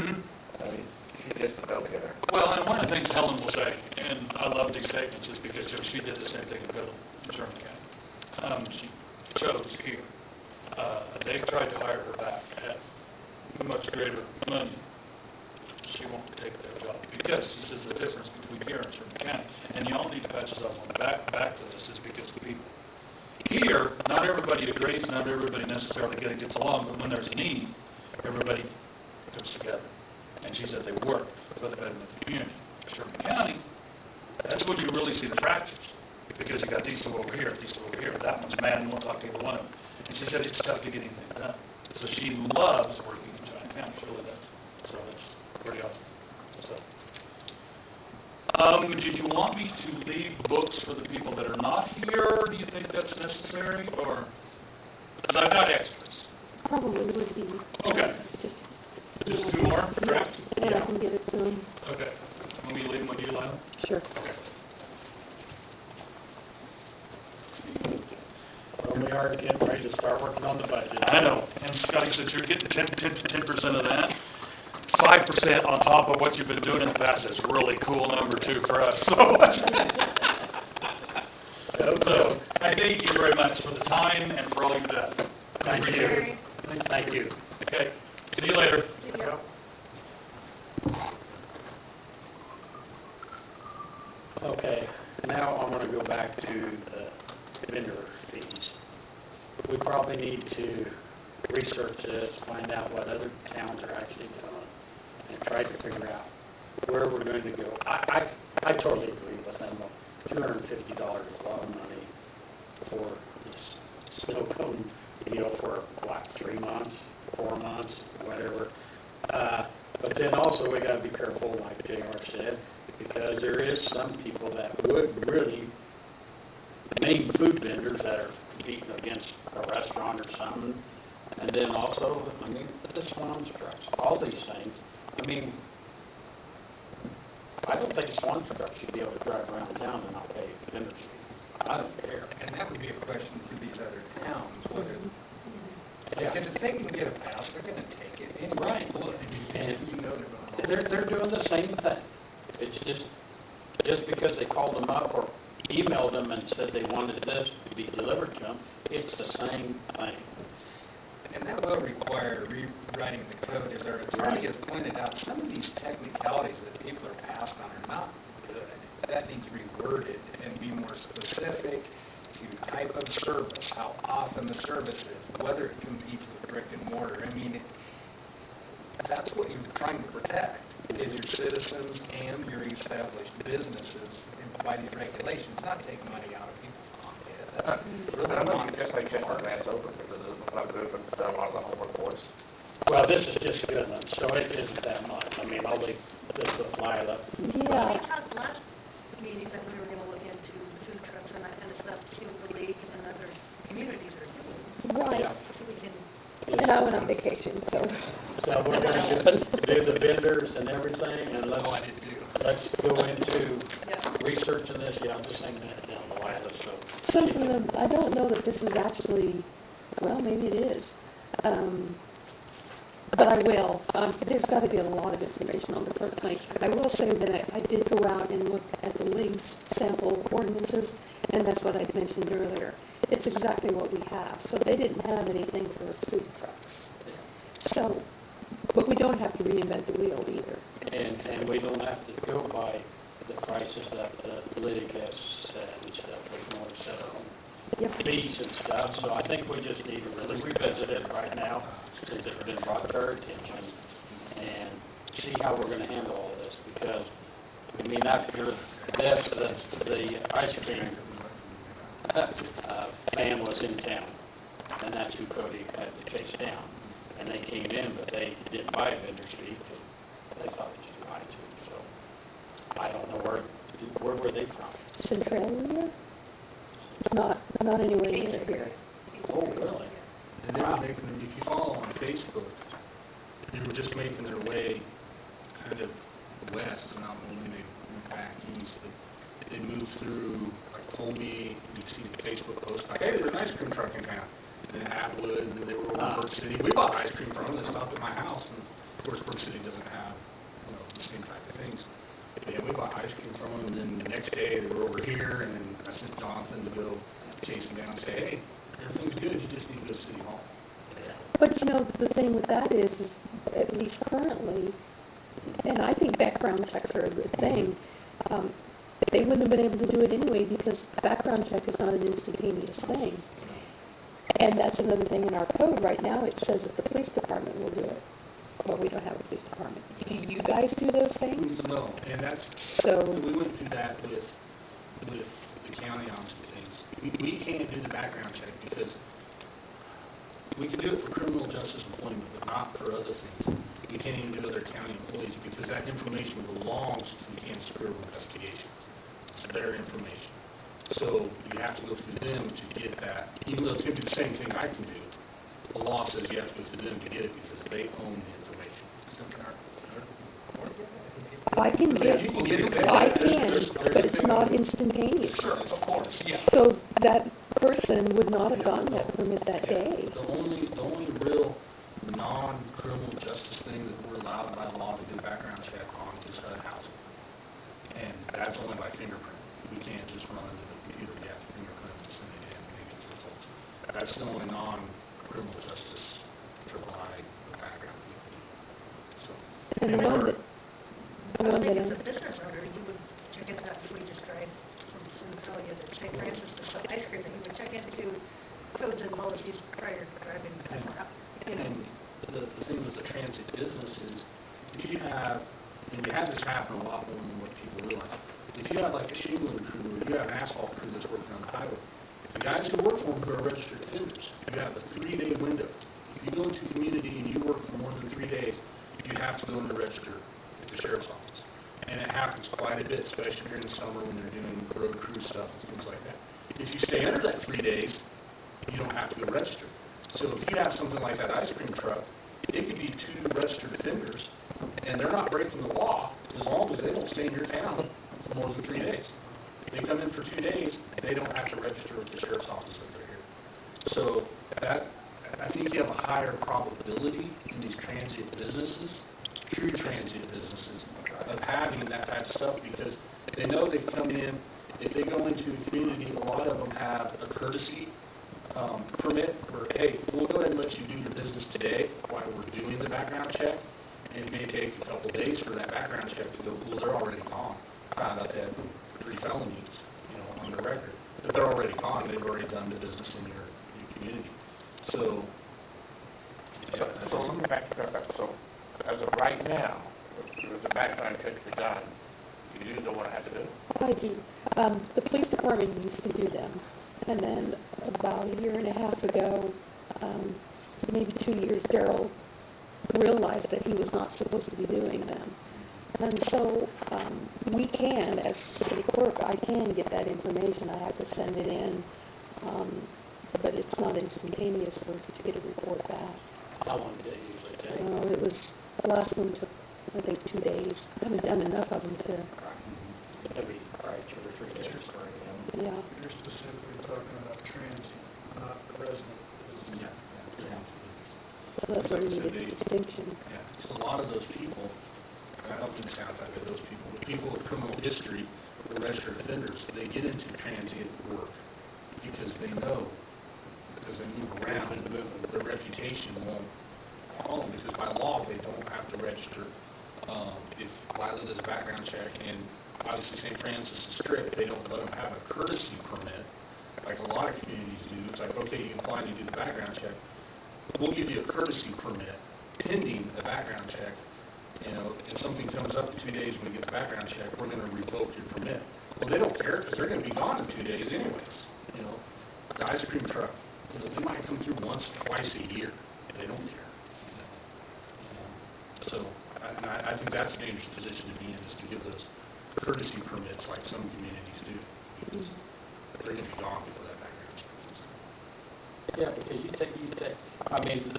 mean, she's just a go-getter. Well, and one of the things Helen will say, and I love these statements, is because she did the same thing in Biddle, in Sherman County. She chose here. They've tried to hire her back at much greater money. She won't take their job because she says the difference between here and Sherman County, and you all need to pat yourself on the back for this, is because the people here, not everybody agrees, not everybody necessarily gets along, but when there's a need, everybody comes together. And she said they work for the betterment of the community. Sherman County, that's when you really see the fractures, because you got these two over here, that one's mad and won't talk to either one of them. And she said it's tough to get anything done. So she loves working in China County, she really does. So that's pretty awesome. So, did you want me to leave books for the people that are not here? Do you think that's necessary, or? Because I've got extras. Probably would be. Okay. Just 2 more, correct? And I can get it to them. Okay. Want me to leave them with you, Lionel? Sure. Okay. Well, we are getting ready to start working on the budget. I know. And Scotty said you're getting 10% of that. 5% on top of what you've been doing in the past is really cool number, too, for us. So I thank you very much for the time and for all you've done. Thank you. Thank you. Okay. See you later. Okay, now I want to go back to the vendor fees. We probably need to research this, find out what other towns are actually doing, and try to figure out where we're going to go. I totally agree with them. $250 is a lot of money for this snow cone deal for, 3 months, 4 months, whatever. JR said, because there is some people that would really, main food vendors that are competing against a restaurant or something. And then also, I mean, the Swan's trucks, all these things. I mean, I don't think Swan's trucks should be able to drive around town and not pay vendor fee. I don't care. And that would be a question for these other towns, whether, Yeah. because if they can get a pass, they're going to take it anyway. Right. And you know they're going to. They're doing the same thing. It's just because they called them up or emailed them and said they wanted this to be delivered to them, it's the same thing. And that will require rewriting the code, as our attorney has pointed out. Some of these technicalities that people are passed on are not good. That needs reworded and be more specific to type of service, how often the service is, whether it competes with brick and mortar. I mean, that's what you're trying to protect, is your citizens and your established businesses by these regulations, not take money out of people's pockets. That's really I know not you just like check our grants over because it's not good for done a lot of the homework for us. Well, this is just good ones, so it isn't that much. I mean, I'll leave this with Lila. Yeah. We talked last meeting that we were going to look into food trucks and that kind of stuff, see what the league and other communities are doing. Right. Yeah. So we can, And I went on vacation, so. So we're going to do the vendors and everything, and let's go into researching this. Yeah, I'm just saying that down the line, so. Something that, I don't know that this is actually, well, maybe it is. But I will. There's got to be a lot of information on the first link. I will say that I did go out and look at the league's sample ordinances, and that's what I mentioned earlier. It's exactly what we have. So they didn't have anything for food trucks. So, but we don't have to reinvent the wheel either. And we don't have to go by the prices that the league has set and stuff. We can always set our own Yep. fees and stuff. So I think we just need to really revisit it right now, since it's been brought to our attention, and see how we're going to handle all of this. Because, I mean, after this, the ice cream fan was in town, and that's who Cody had to chase down. And they came in, but they didn't buy a vendor's fee because they thought it was too high too. So I don't know where were they from? Centralia? Not anywhere near here. Oh, really? And they were making, if you follow on Facebook, they were just making their way kind of west, and not only they went back east, but they moved through, like Colby, you see the Facebook post, like, hey, there's an ice cream truck in town. And then Atwood, and then they were over in Burke City. We bought ice cream from them, they stopped at my house, and of course, Burke City doesn't have, the same type of things. But yeah, we bought ice cream from them, and then the next day, they were over here, and then I sent Jonathan to go chase them down and say, hey, everything's good, you just need to go to City Hall. But the thing with that is at least currently, and I think background checks are a good thing, they wouldn't have been able to do it anyway because background check is not an instantaneous thing. And that's another thing in our code right now. It says that the police department will do it. But we don't have a police department. Do you guys do those things? No, and that's, So, we went through that with the county on some things. We can't do the background check because we can do it for criminal justice employment, but not for other things. We can't even do other county employees because that information belongs to the Kansas Bureau of Investigation. It's their information. So you have to go through them to get that, even though it's going to be the same thing I can do. The law says you have to go through them to get it because they own the information. I can get, You can get it. I can, but it's not instantaneous. Sure, of course, yeah. So that person would not have gotten that permit that day. The only real non-criminal justice thing that we're allowed by law to do background check on is HUD housing. And that's only by fingerprint. We can't just run into the computer, we have to fingerprint and send it in and get the results. That's the only non-criminal justice III background we do. So, And the one that, I don't think as a business owner, you would check into that before you just drive from Centralia to St. Francis to sell ice cream, that you would check into codes and policies prior to driving. And the thing with the transit business is, if you have, and you have this happen a lot more than what people realize, if you have like a shingling crew or you have an asphalt crew that's working on the highway, the guys who work for them who are registered offenders, you have a 3-day window. If you go into a community and you work for more than 3 days, you have to go and register at the sheriff's office. during the summer when they're doing road crew stuff and things like that. If you stay under that 3 days, you don't have to go register. So if you have something like that ice cream truck, it could be 2 registered vendors, and they're not breaking the law as long as they don't stay in your town for more than 3 days. If they come in for 2 days, they don't have to register with the sheriff's office if they're here. So that, I think you have a higher probability in these transient businesses, true transient businesses, of having that type of stuff because they know they've come in. If they go into a community, a lot of them have a courtesy permit where, hey, we'll go ahead and let you do your business today while we're doing the background check. And it may take a couple days for that background check to go, well, they're already gone. Found out they had 3 felonies, on their record. But they're already gone. They've already done the business in your community. So let me back up. So, as of right now, if the background check is done, you don't want to have to do it? I do. The police department used to do them. And then about a year and a half ago, maybe 2 years, Daryl realized that he was not supposed to be doing them. And so we can, as city clerk, I can get that information. I have to send it in, but it's not instantaneous to get a report back. How long did it usually take? It was, the last one took, I think, 2 days. I haven't done enough of them to, Every, probably 2 or 3 days. yeah. You're specifically talking about transient, not resident. So that's where we need a distinction. yeah, so a lot of those people, I don't think it sounds like those people, but people with criminal history, the registered offenders, they get into transient work because they know, because they move around, and their reputation won't follow them, because by law, they don't have to register. If Lila does a background check, and obviously St. Francis is strict, they don't let them have a courtesy permit, like a lot of communities do. It's like, okay, you can apply and you do the background check. We'll give you a courtesy permit pending the background check. If something comes up in 2 days when we get the background check, we're going to revoke your permit. Well, they don't care because they're going to be gone in 2 days anyways. The ice cream truck, they might come through once, twice a year. They don't care. So I think that's a dangerous position to be in, is to give those courtesy permits like some communities do. They're going to be gone before that background check. Yeah, because you take,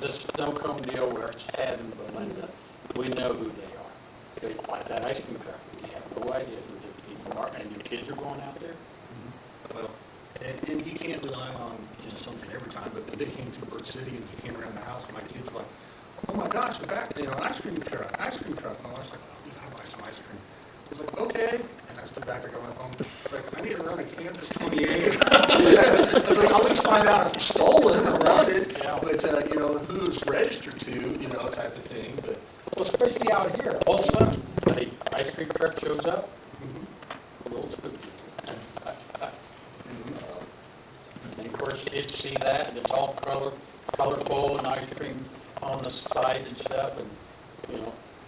this snow cone deal where it's Tad and Belinda, we know who they are. They like that ice cream truck, we have no idea who those people are, and your kids are going out there? Well, and you can't rely on something every time, but when they came through Bird City and they came around the house, my kids were like, oh my gosh, the back, an ice cream truck. And my wife's like, oh, we gotta buy some ice cream. I was like, okay. And I stood back there going home. I was like, I need to run a Kansas 28. I was like, I'll at least find out if it's stolen or runted, but, who's registered to, type of thing. But, Well, especially out here, all of a sudden, the ice cream truck shows up, a little spooky. And of course, kids see that, and it's all colorful and ice cream on the side and stuff, and,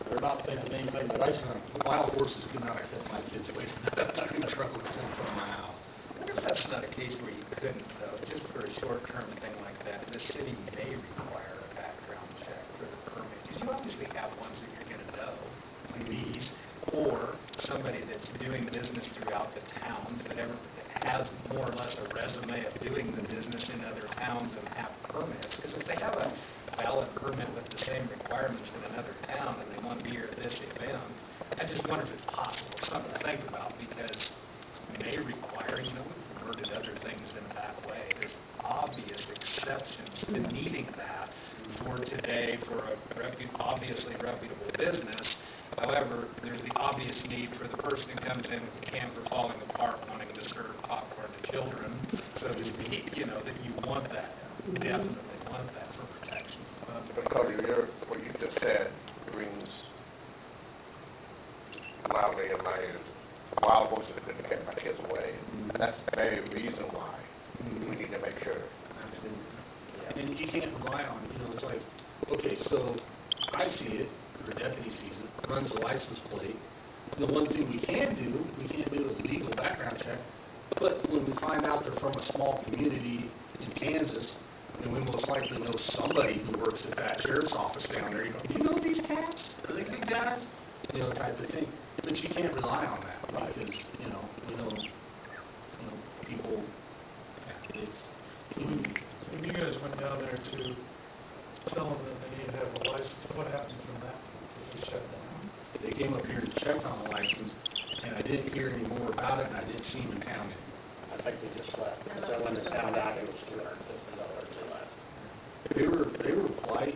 they're not thinking anything but ice cream. the wild horses could not have kept my kids away from that ice cream truck with 10 foot mile. I wonder if that's not a case where you couldn't, though, just for a short-term thing like that, the city may require a background check for the permit, because you obviously have ones that you're going to know, like these, or somebody that's doing business throughout the towns that has more or less a resume of doing the business in other towns and have permits, because if they have a valid permit with the same requirements in another town and they want to be here at this event, I just wonder if it's possible, something to think about, because it may require, we've worded other things in that way. There's obvious exceptions to needing that for today for a obviously reputable business. However, there's the obvious need for the person who comes in with the camper falling apart wanting to serve popcorn to children, so to speak, that you want that, definitely want that for protection. But Cody, what you just said rings loudly in my ears. Wild horses couldn't get my kids away. And that's the very reason why we need to make sure. And you can't rely on, it's like, okay, so I see it, or the deputy sees it, runs the license plate. The one thing we can't do a legal background check, but when we find out they're from a small community in Kansas, then we most likely know somebody who works at that sheriff's office down there. You go, do you know these cats? Are they good guys? type of thing. But you can't rely on that, because, people, it's, When you guys went down there to tell them that they need to have a license, what happened from that? Was it shut down? they came up here and checked on the license, and I didn't hear any more about it, and I didn't see them in town anymore. I think they just left. So when they found out it was $250, they left. They were polite.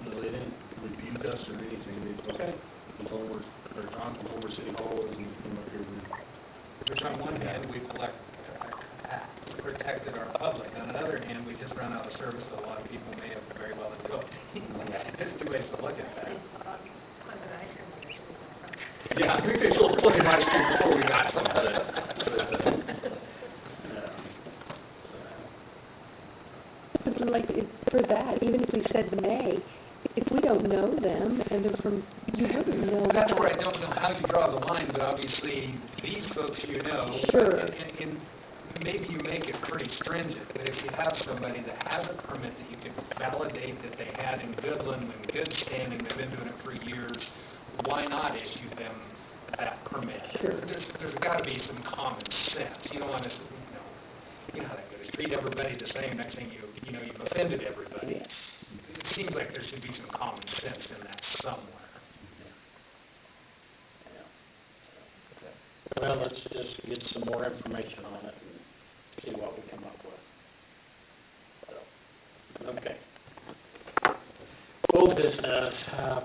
They didn't rebuke us or anything. They, okay, we told them or John told them we're City Hall, and we came up here. Which on one hand, we protected our public. On another hand, we just run out of service that a lot of people may have very well enjoyed. There's two ways to look at that. Yeah, I think they sold plenty of ice cream before we got some of it. But like, for that, even if we said May, if we don't know them, and they're from, you wouldn't know That's about. where I don't know how you draw the line, but obviously, these folks Sure. and maybe you make it pretty stringent, but if you have somebody that has a permit that you can validate that they had in Goodland, in good standing, they've been doing it for years, why not issue them that permit? Sure. There's got to be some common sense. You don't want to, you know how that goes. Treat everybody the same. Next thing you've offended everybody. It seems like there should be some common sense in that somewhere. Well, let's just get some more information on it and see what we come up with. So, okay. Old business,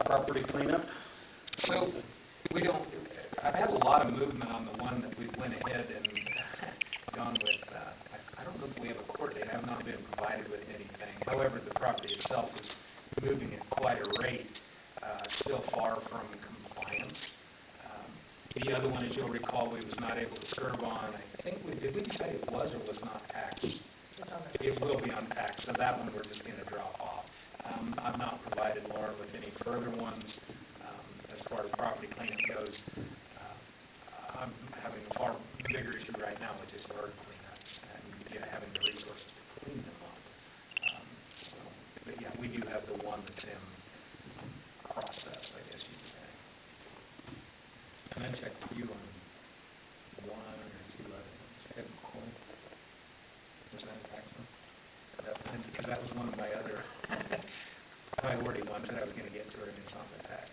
property cleanup. So, I've had a lot of movement on the one that we went ahead and gone with. I don't know if we have a court date. I have not been provided with anything. However, the property itself is moving at quite a rate, still far from compliance. The other one, as you'll recall, we was not able to serve on. I think did we decide it was or was not taxed? It will be on tax, so that one we're just going to drop off. I've not provided Laura with any further ones. As far as property cleanup goes, I'm having a far bigger issue right now, which is yard cleanups and having the resources to clean them up. But yeah, we do have the one that's in process, I guess you'd say. And I checked for you on one or two others. Check McCoy. Was that a tax one? Because that was one of my other priority ones that I was going to get to her, and it's on the tax.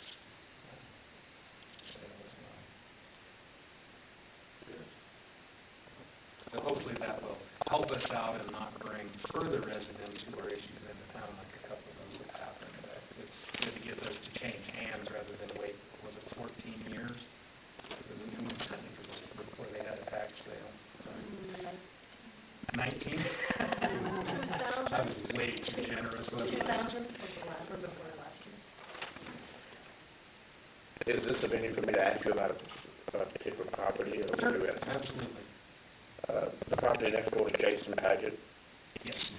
So hopefully that will help us out and not bring further residents who are issues into town, like a couple of those have happened. But it's good to get those to change hands rather than wait, was it 14 years? I think it was before they had a tax sale. So 19? I was way too generous, wasn't I? 2000 was the last one before last year. Is this a venue for me to ask you about a particular property? Or Sure, absolutely. The property next door to Jason Paget? Yes,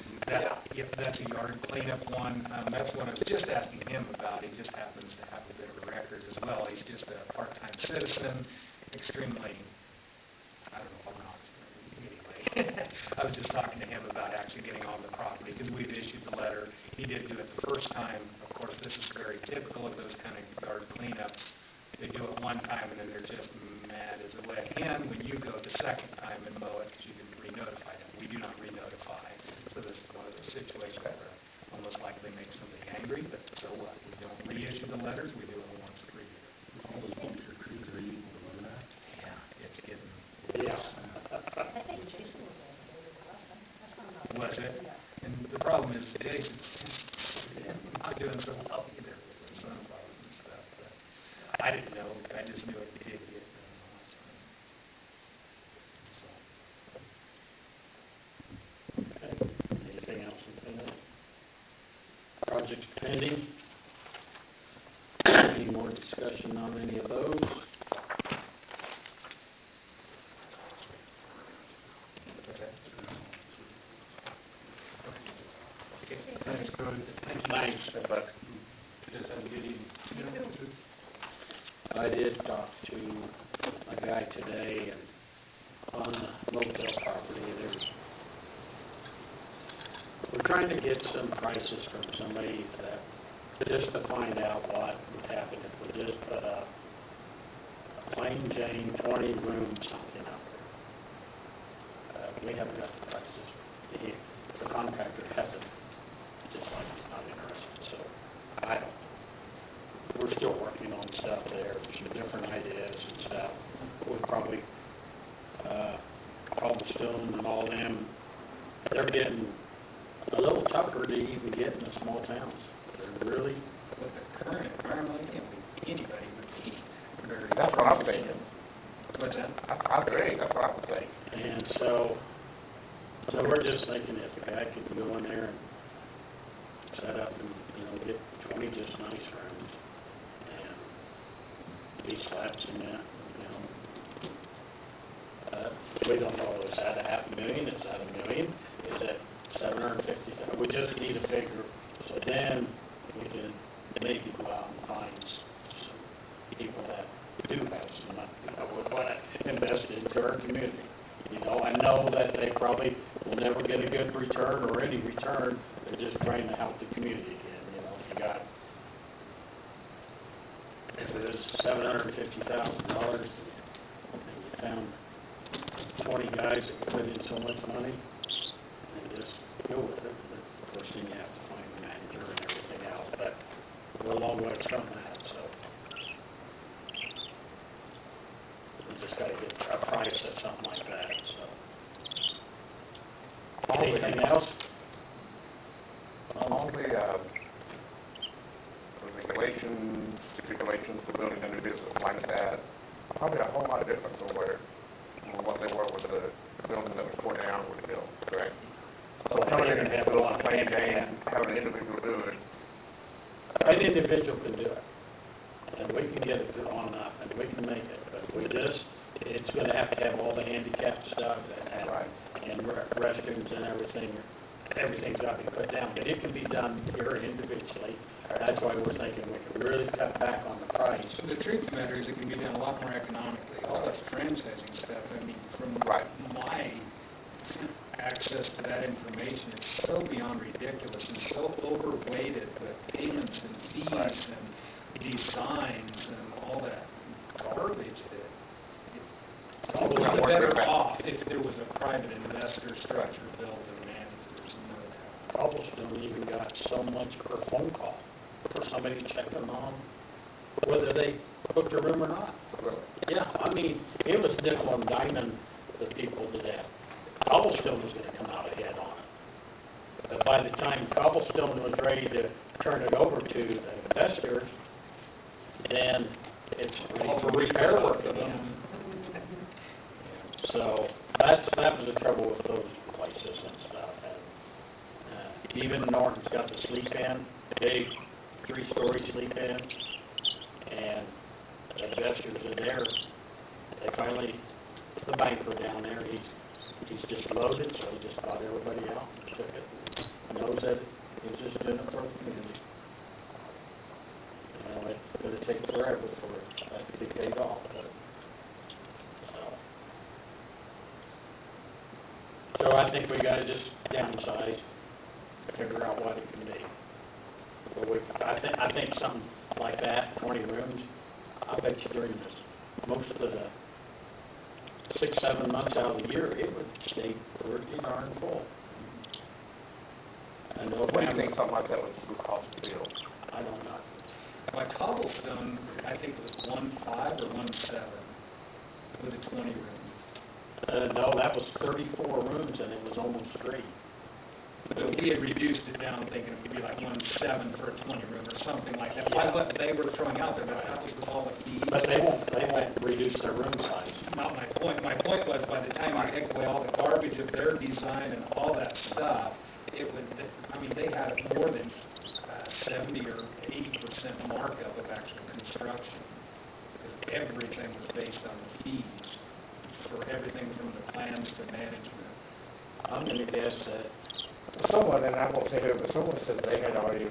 that's a yard cleanup one. That's one I was just asking him about. He just happens to have a bit of a record as well. He's just a part-time citizen, extremely, I don't know if I'm honest, anyway. I was just talking to him about actually getting on the property because we've issued the letter. He did do it the first time. Of course, this is very typical of those kind of yard cleanups. They do it one time and then they're just mad as a wet hen when you go the second time and mow it because you can re-notify them. We do not re-notify. So this is one of those situations where almost likely make somebody angry, but so what? We don't reissue the letters, we do it once per year. All those bunker trees are able to run that. Yeah, it's getting Yeah. I think Jason was on the last time. That's not was it? And the problem is Jason's not doing so well either with the sunflowers and stuff. But I didn't know. I just knew it did get done last time. So. Okay. Anything else in cleanup? Projects pending? Any more discussion on any of those? Thanks, good. Thanks. But Just have a good evening. I did talk to a guy today and on a motel property. We're trying to get some prices from somebody that just to find out what would happen if we just put up a plain Jane 20-room something up there. We haven't got the prices. The contractor hasn't, just like he's not interested, so I don't. We're still working on stuff there, some different ideas and stuff. We'll probably, Cobblestone and all them, they're getting a little tougher to even get in the small towns. They're really, With the current environment, I can't believe anybody would be very... That's what I'm thinking. What's that? I agree, that's what I would think. and so we're just thinking if a guy could go in there and set up and, get 20 just nice rooms and be slab cement, we don't know, is that $500,000, is that $1 million, is that $750,000? We just need a figure, so then we can maybe go out and find some people that do have some money, would want to invest into our community. I know that they probably will never get a good return or any return. They're just trying to help the community again. If it is $750,000 and you found 20 guys that put in so much money, and just go with it. The first thing you have to find a manager and everything else, but we're a long way from that, so we just got to get a price at something like that. So, anything else? All the regulations, stipulations for building a new business like that, probably a whole lot different from what they were with the building that was torn down was built, correct? So coming in and have a lot of plain Jane, having an individual do it. An individual can do it, and we can get it on up, and we can make it, but with this, it's going to have all the handicap stuff and restrooms and everything. Everything's got to be put down, but it can be done here individually. That's why we're thinking we can really cut back on the price. The truth of the matter is it can be done a lot more economically. All that franchising stuff, from my access to that information, it's so beyond ridiculous and so overweighted with payments and fees and designs and all that garbage that it would be better off if there was a private investor structure built and managed. There's no doubt. Cobblestone even got so much per phone call for somebody checking on whether they booked a room or not. Really? Yeah, it was nickel and diming the people to death. Cobblestone was going to come out ahead on it. But by the time Cobblestone was ready to turn it over to the investors, then it's ready for repair work of them. So that was the trouble with those places and stuff. And, even Norton's got the sleep in, big 3-story sleep in, and the investors are there. They finally, the banker down there, he's just loaded, so he just bought everybody out and took it. Knows that he's just doing it for the community. It's going to take forever for that to be paid off. So I think we got to just downsize, figure out what it can be. But I think something like that, 20 rooms, I bet you during most of the 6-7 months out of the year, it would stay pretty darn full. And What do you think something like that would cost to build? I don't know. Like Cobblestone, I think it was 1.5 or 1.7 with a 20 room. No, that was 34 rooms, and it was almost free. But we had reduced it down, thinking it would be like 1.7 for a 20 room or something like that. By what they were throwing out there, that was with all the fees. But they won't reduce their room size. Not my point. My point was, by the time you take away all the garbage of their design and all that stuff, it would. They had more than 70 or 80% markup of actual construction, because everything was based on the fees for everything from the plans to management. I'm going to guess that Someone, and I won't say who, but someone said they had already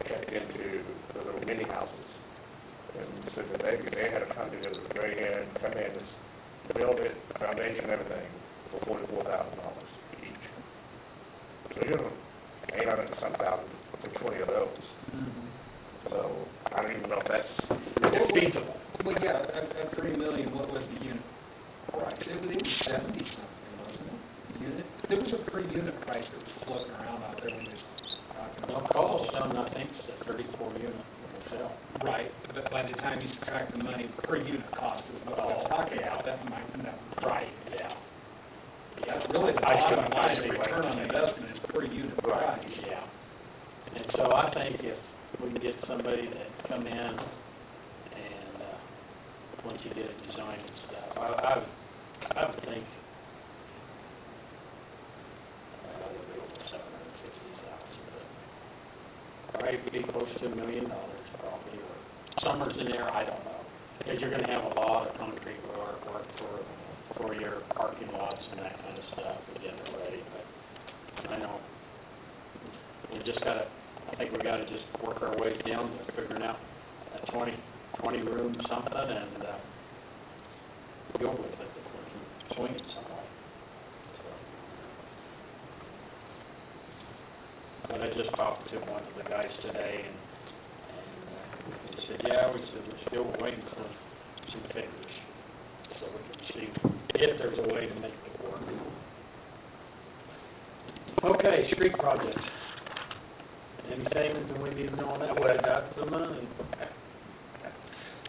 checked into the little mini houses. And said that they had a company that was ready in, come in, build it, foundation, everything, for $44,000 each. So, $800 and some thousand for 20 of those. Mm-hmm. the per unit price that was floating around out there when you was talking No about? calls, some, I think, it's a 34 unit hotel. Right, but by the time you subtract the money, per unit cost is what I was talking about, that might, that, Right, yeah. that's really the I bottom see. line, the return on investment is per unit price. Yeah. And so I think if we can get somebody that come in and, once you get it designed and stuff, I would think, it'll be over 750,000, but probably be close to $1 million probably, or somewhere's in there, I don't know. Because you're gonna have a lot of concrete work for your parking lots and that kind of stuff to get it ready, but I know we just gotta, I think we gotta just work our way down to figuring out a 20 room something and, go with it if we can swing it some way. So. But I just talked to one of the guys today and he said, yeah, we're still waiting for some figures so we can see if there's a way to make it work. Okay, street projects. Anything that we need to know on that? What I got the money?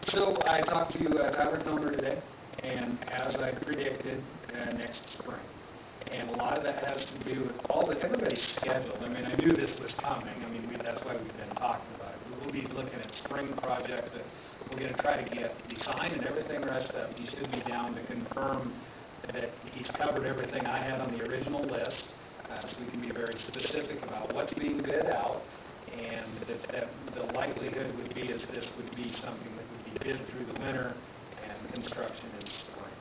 So I talked to Tyler Comer today, and as I predicted, next spring. And a lot of that has to do with everybody's schedule. I mean, I knew this was coming. I mean, that's why we've been talking about it. We'll be looking at spring project that we're going to try to get design and everything the rest of it. He should be down to confirm that he's covered everything I had on the original list, so we can be very specific about what's being bid out, and that the likelihood would be is this would be something that would be bid through the winter and construction in spring.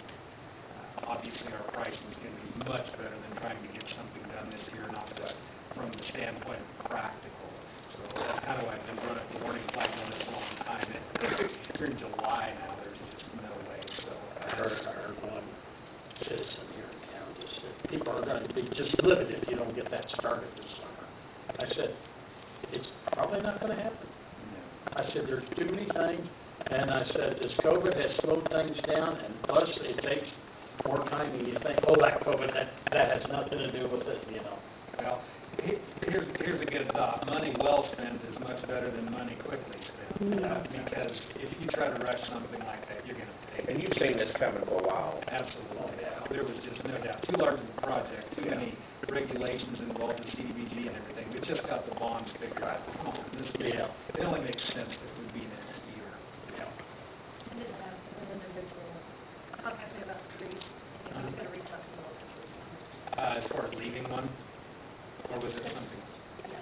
Obviously, our pricing is going to be much better than trying to get something done this year, not just from the standpoint of practical. So that's kind of why I've been running the warning flag on this a long time. We're in July now, there's just no way. So I heard one citizen here in town just said, people are going to be just livid if you don't get that started this summer. I said, it's probably not going to happen. I said, there's too many things, and I said, this COVID has slowed things down, and plus it takes more time than you think, oh, that COVID, that has nothing to do with it, you know. Well, here's a good thought. Money well spent is much better than money quickly spent. Because if you try to rush something like that, you're going to take it. And you've seen this coming for a while. Absolutely. There was just no doubt. Too large of a project, too many regulations involved in CDBG and everything. We just got the bonds figured out. Come on, it only makes sense that it would be next year. Yeah. I did have an individual contact me about trees, and he was going to reach out to the local. As far as leaving one, or was there something else? Yeah.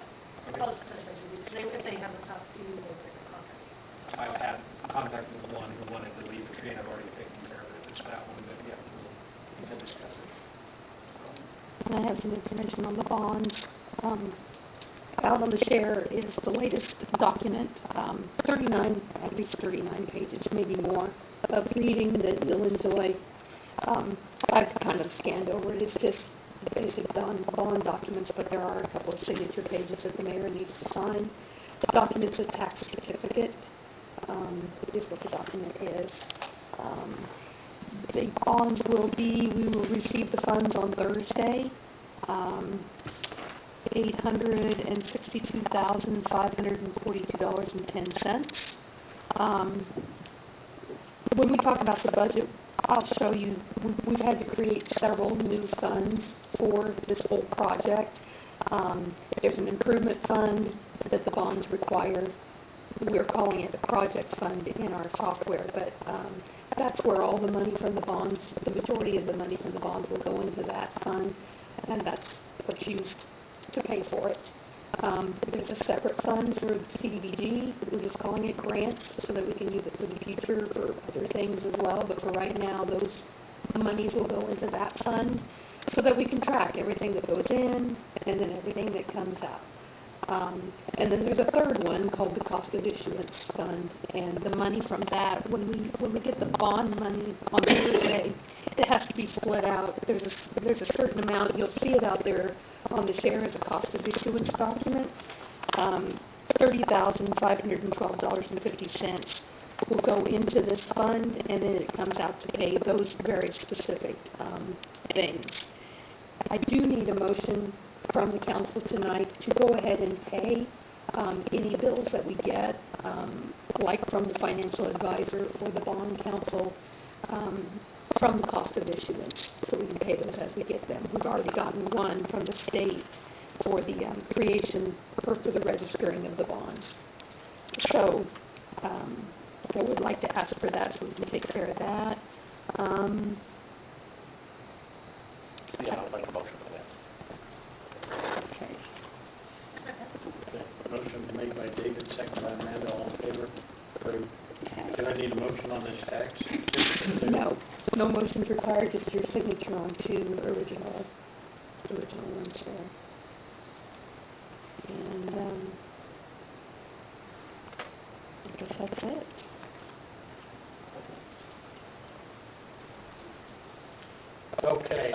Well, it's just basically, if they haven't talked to you, or they can contact you. I've had contact with one who wanted to leave the tree, and I've already taken care of it. It's that one, but yeah, we'll discuss it. And I have some information on the bonds. Out on the share is the latest document, 39, at least 39 pages, maybe more, of reading that you'll enjoy. I've kind of scanned over it. It's just basic bond documents, but there are a couple of signature pages that the mayor needs to sign. The document's a tax certificate, is what the document is. The bonds we will receive the funds on Thursday. $862,542.10. When we talk about the budget, I'll show you, we've had to create several new funds for this whole project. There's an improvement fund that the bonds require. We're calling it a project fund in our software, but that's where all the money from the bonds, the majority of the money from the bonds will go into that fund, and that's what's used to pay for it. There's a separate fund for CDBG. We're just calling it grants so that we can use it for the future for other things as well. But for right now, those monies will go into that fund so that we can track everything that goes in and then everything that comes out. And then there's a third one called the cost of issuance fund, and the money from that, when we get the bond money on Thursday, it has to be split out. There's a certain amount, you'll see it out there on the share as a cost of issuance document. $30,512.50 will go into this fund, and then it comes out to pay those very specific things. I do need a motion from the council tonight to go ahead and pay any bills that we get, like from the financial advisor or the bond council, from the cost of issuance, so we can pay those as we get them. We've already gotten one from the state for the creation, or for the registering of the bonds. So I would like to ask for that so we can take care of that. Yeah, I'll make a motion for that. Okay. Okay. Motion made by David, second by Amanda, all in favor? Approved. Can I need a motion on this tax? No, no motions required, just your signature on two original ones there. And I guess that's it. Okay,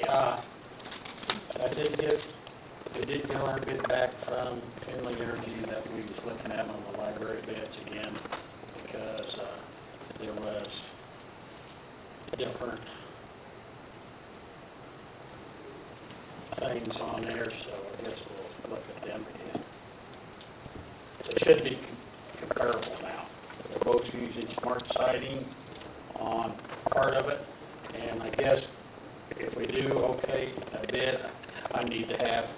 we did get our bid back from Finley Energy that we was looking at on the library bids again, because there was different things on there, so I guess we'll look at them again. It should be comparable now. They're both using smart siding on part of it, and I guess if we do okay a bid, I need to have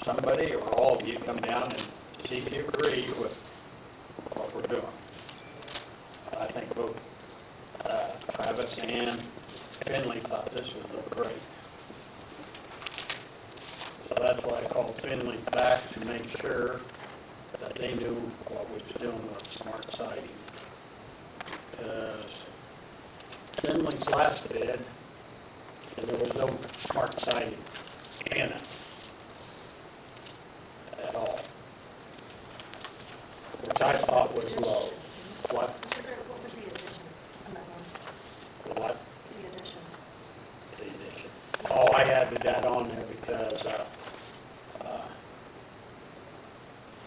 somebody or all of you come down and see if you agree with what we're doing. I think both Travis and Finley thought this would look great. So that's why I called Finley back to make sure that they knew what we was doing with smart siding. Because Finley's last bid, and there was no smart siding in it at all, which I thought was low. What? What was the addition on that one? What? The addition. The addition. Oh, I added that on there because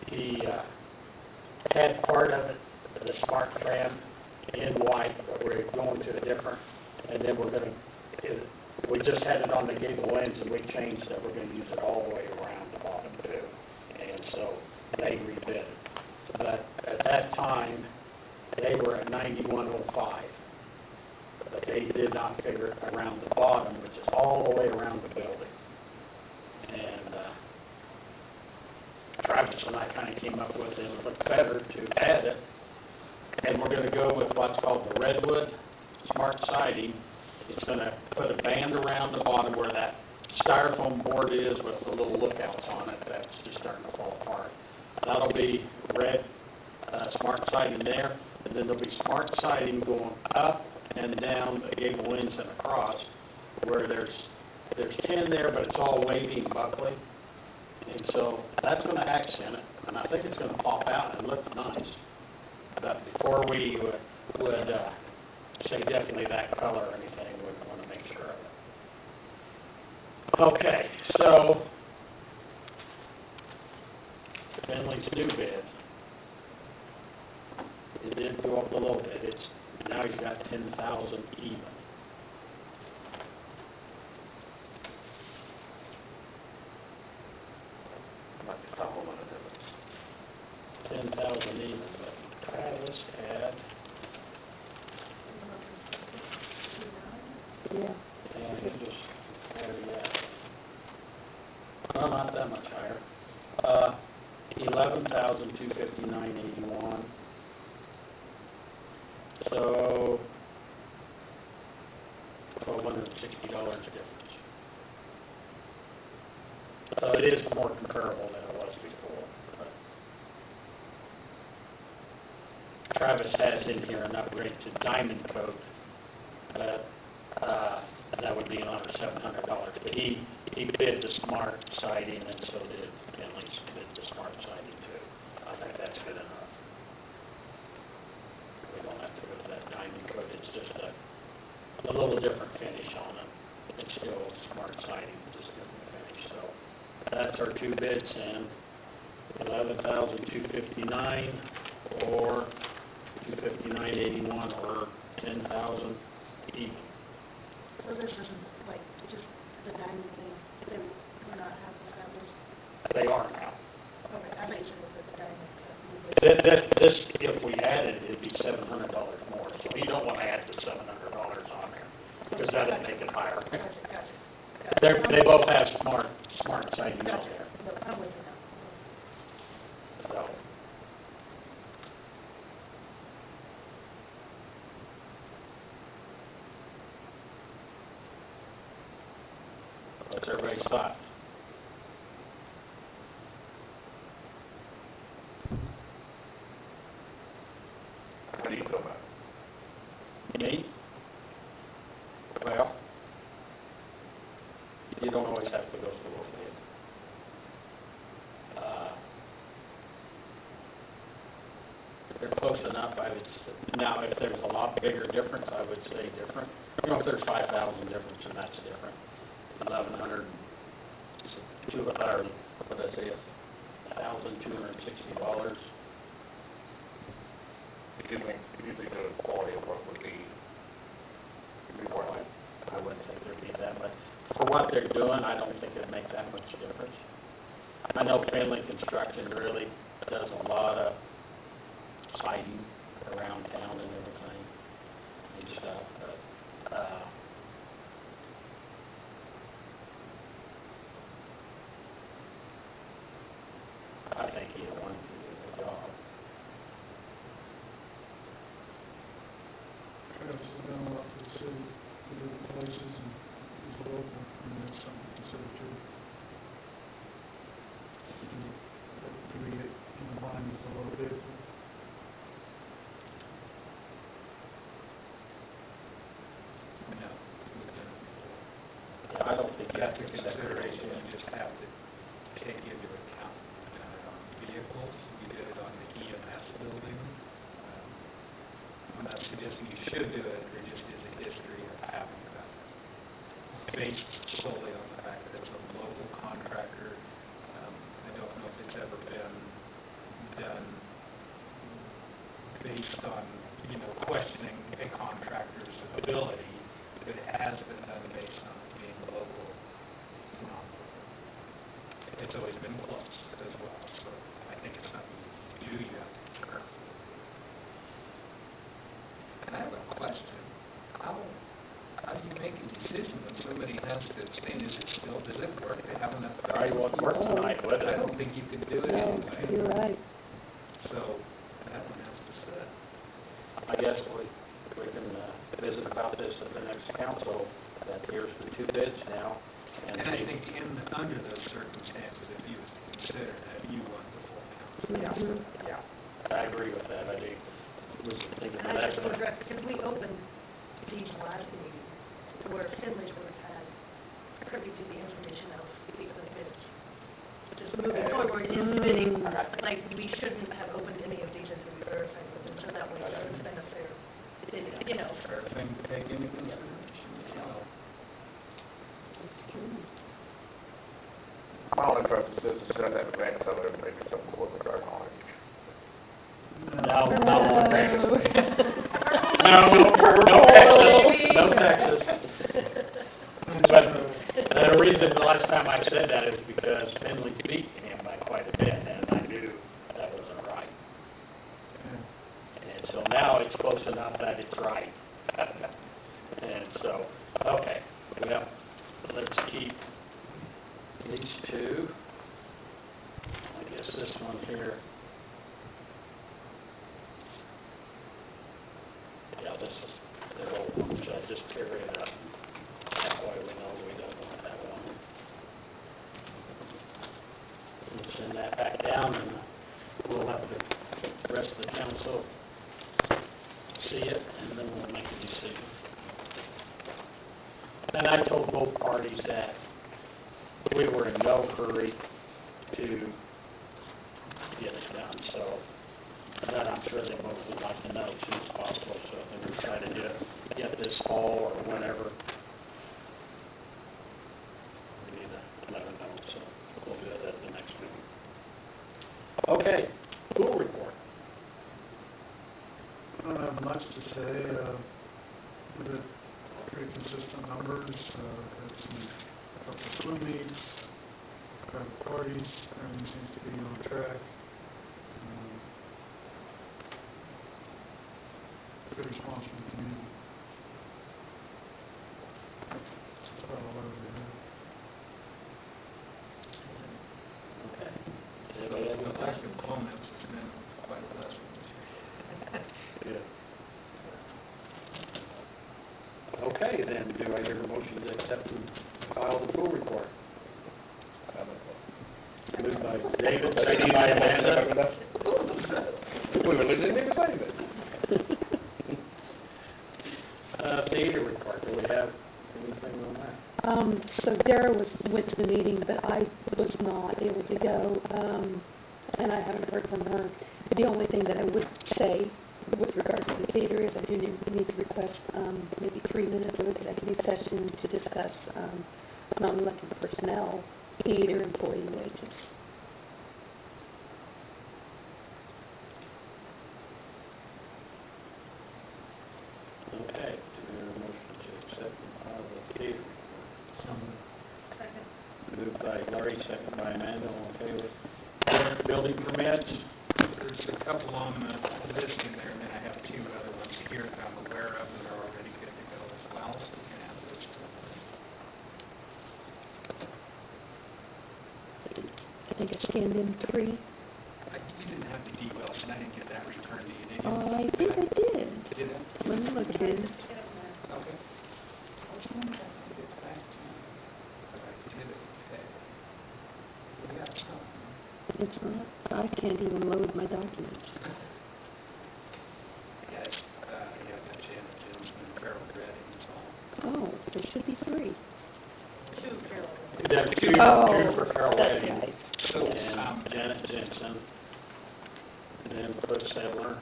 he had part of it, the smart tram, in white, but we're going to a different, and then we're going to, we just had it on the gable ends, and we changed that we're going to use it all the way around the bottom too. And so they rebid it. But at that time, they were at 9105. But they did not figure it around the bottom, which is all the way around the building. And Travis and I kind of came up with it would look better to add it. And we're going to go with what's called the Redwood Smart Siding. It's going to put a band around the bottom where that styrofoam board is with the little lookouts on it that's just starting to fall apart. That'll be red smart siding there, and then there'll be smart siding going up and down the gable ends and across, where there's 10 there, but it's all wavy and buckly. And so that's going to accent it, and I think it's going to pop out and look nice. But before we would say definitely that color or anything, we want to make sure of it. Okay, so Finley's new bid, it did go up a little bit. Now he's got 10,000 even. Might be some woman in it. 10,000 even, but Travis had, Yeah. and he just had well, not that much higher. 11,259.81. So $1,260 difference. So it is more comparable than it was before. But Travis has in here an upgrade to diamond coat, but that would be another $700. But he bid the smart siding, and so did Finley's bid the smart siding too. I think that's good enough. We don't have to go to that diamond coat. It's just a little different finish on it. It's still smart siding, just different finish. So that's our two bids, and 11,259 or 259.81 or 10,000 even. So this isn't like just the diamond thing? they were not half established? They are now. Okay, I think you should look at the diamond. This, if we added, it'd be $700 more. So you don't want to add the $700 on there, because that'd make it higher. Gotcha. They both have smart siding out Gotcha. there. But I'm with you now. So, what's everybody's thought? How do you feel about it? Me? Well, you don't always have to go through a bid. They're close enough, I would, now, if there's a lot bigger difference, I would say different. You know, if there's 5,000 difference, then that's different. 1,100, what did I say, $1,260. Do you think the quality of work would be more like? I wouldn't think there'd be that much. For what they're doing, I don't think it'd make that much difference. I know Finley Construction really does a lot of siding around town and everything and stuff, but, I think either one can do the job. Travis has done a lot for the city, for different places, and he's local, and that's something to consider too. Do we get in line with a little bit? No. I don't think You you have have to to consideration, you just have to take into account vehicles. We did it on the EMS building. I'm not suggesting you should do it, there just is a history of having that. Based solely on the fact that it's a local contractor. I don't know if it's ever been done based on, questioning a contractor's ability, but it has been done based on it being local. It's always been close as well, so I think it's something you do, you have to deter. And I have a question. How do you make a decision when somebody has to abstain? Does it work? They have enough? Probably won't work tonight, would I it? don't think you can do it No, anyway. you're right. So that one has to sit. I guess we can visit about this at the next council, that here's the two bids now. And I think under those circumstances, if you was to consider that, you want the full council. Yeah, I agree with that. I was thinking of And I that. just would because we opened these last meeting to where Finley's would have had privy to the information of the bids. Just moving forward in bidding, like, we shouldn't have opened any of these until we verified with them, so that way it would have been a fair bidding, Fair thing to take into consideration as well. My only preference is to send that grant cover, maybe some corporate art on it. No, no Texas. But the reason the last time I said that is because Finley beat him by quite a bit, and I knew that wasn't right. And so now it's close enough that it's right. And so, okay, well, let's keep these two. I guess this one here. Yeah, this is the old one, so I just carry it up. That way we know we don't want that one. We'll send that back down, and we'll have the rest of the council see it, and then we'll make a decision. And I told both parties that we were in no hurry to get it done, so that I'm sure they both would like to know as soon as possible, so if they try to get this fall or whenever, we need to let them know, so we'll do it at the next meeting. Okay, pool report. I don't have much to say. We've had pretty consistent numbers. Had some a couple of swim meets, private parties, everything seems to be on track. Good response from the community. That's about all I really have. Okay. Does anybody have any The lack questions? of comments has been quite a blessing this year. Good. Okay, then, do I hear a motion to accept and file the pool report? Moved by David, seconded by Amanda. We really didn't even say that. Theater report, do we have anything on that? So Dara went to the meeting, but I was not able to go, and I haven't heard from her. The only thing that I would say with regards to the theater is I do need to request maybe 3 minutes of executive session to discuss non-elected personnel, theater employee wages. Okay, do we have a motion to accept and file the theater report? Second. Moved by Larry, seconded by Amanda, all in favor. Building permits? There's a couple on the list in there, and then I have 2 other ones here that I'm aware of that are already good to go as well, so we can have those. I think I scanned in 3. You didn't have the details, and I didn't get that returned to you, did you? I think I did. Did it? Let me look here. Okay. Which one did I get back to you? I did it, okay. We got something. It's not, I can't even load my documents. Yes, yeah, I got Janet Johnson and Carol Redding, that's all. Oh, there should be 3. 2 Carol. Yeah, two for Carol that's Wedding. right. So, And Janet Jensen. And then Cliff Sedler.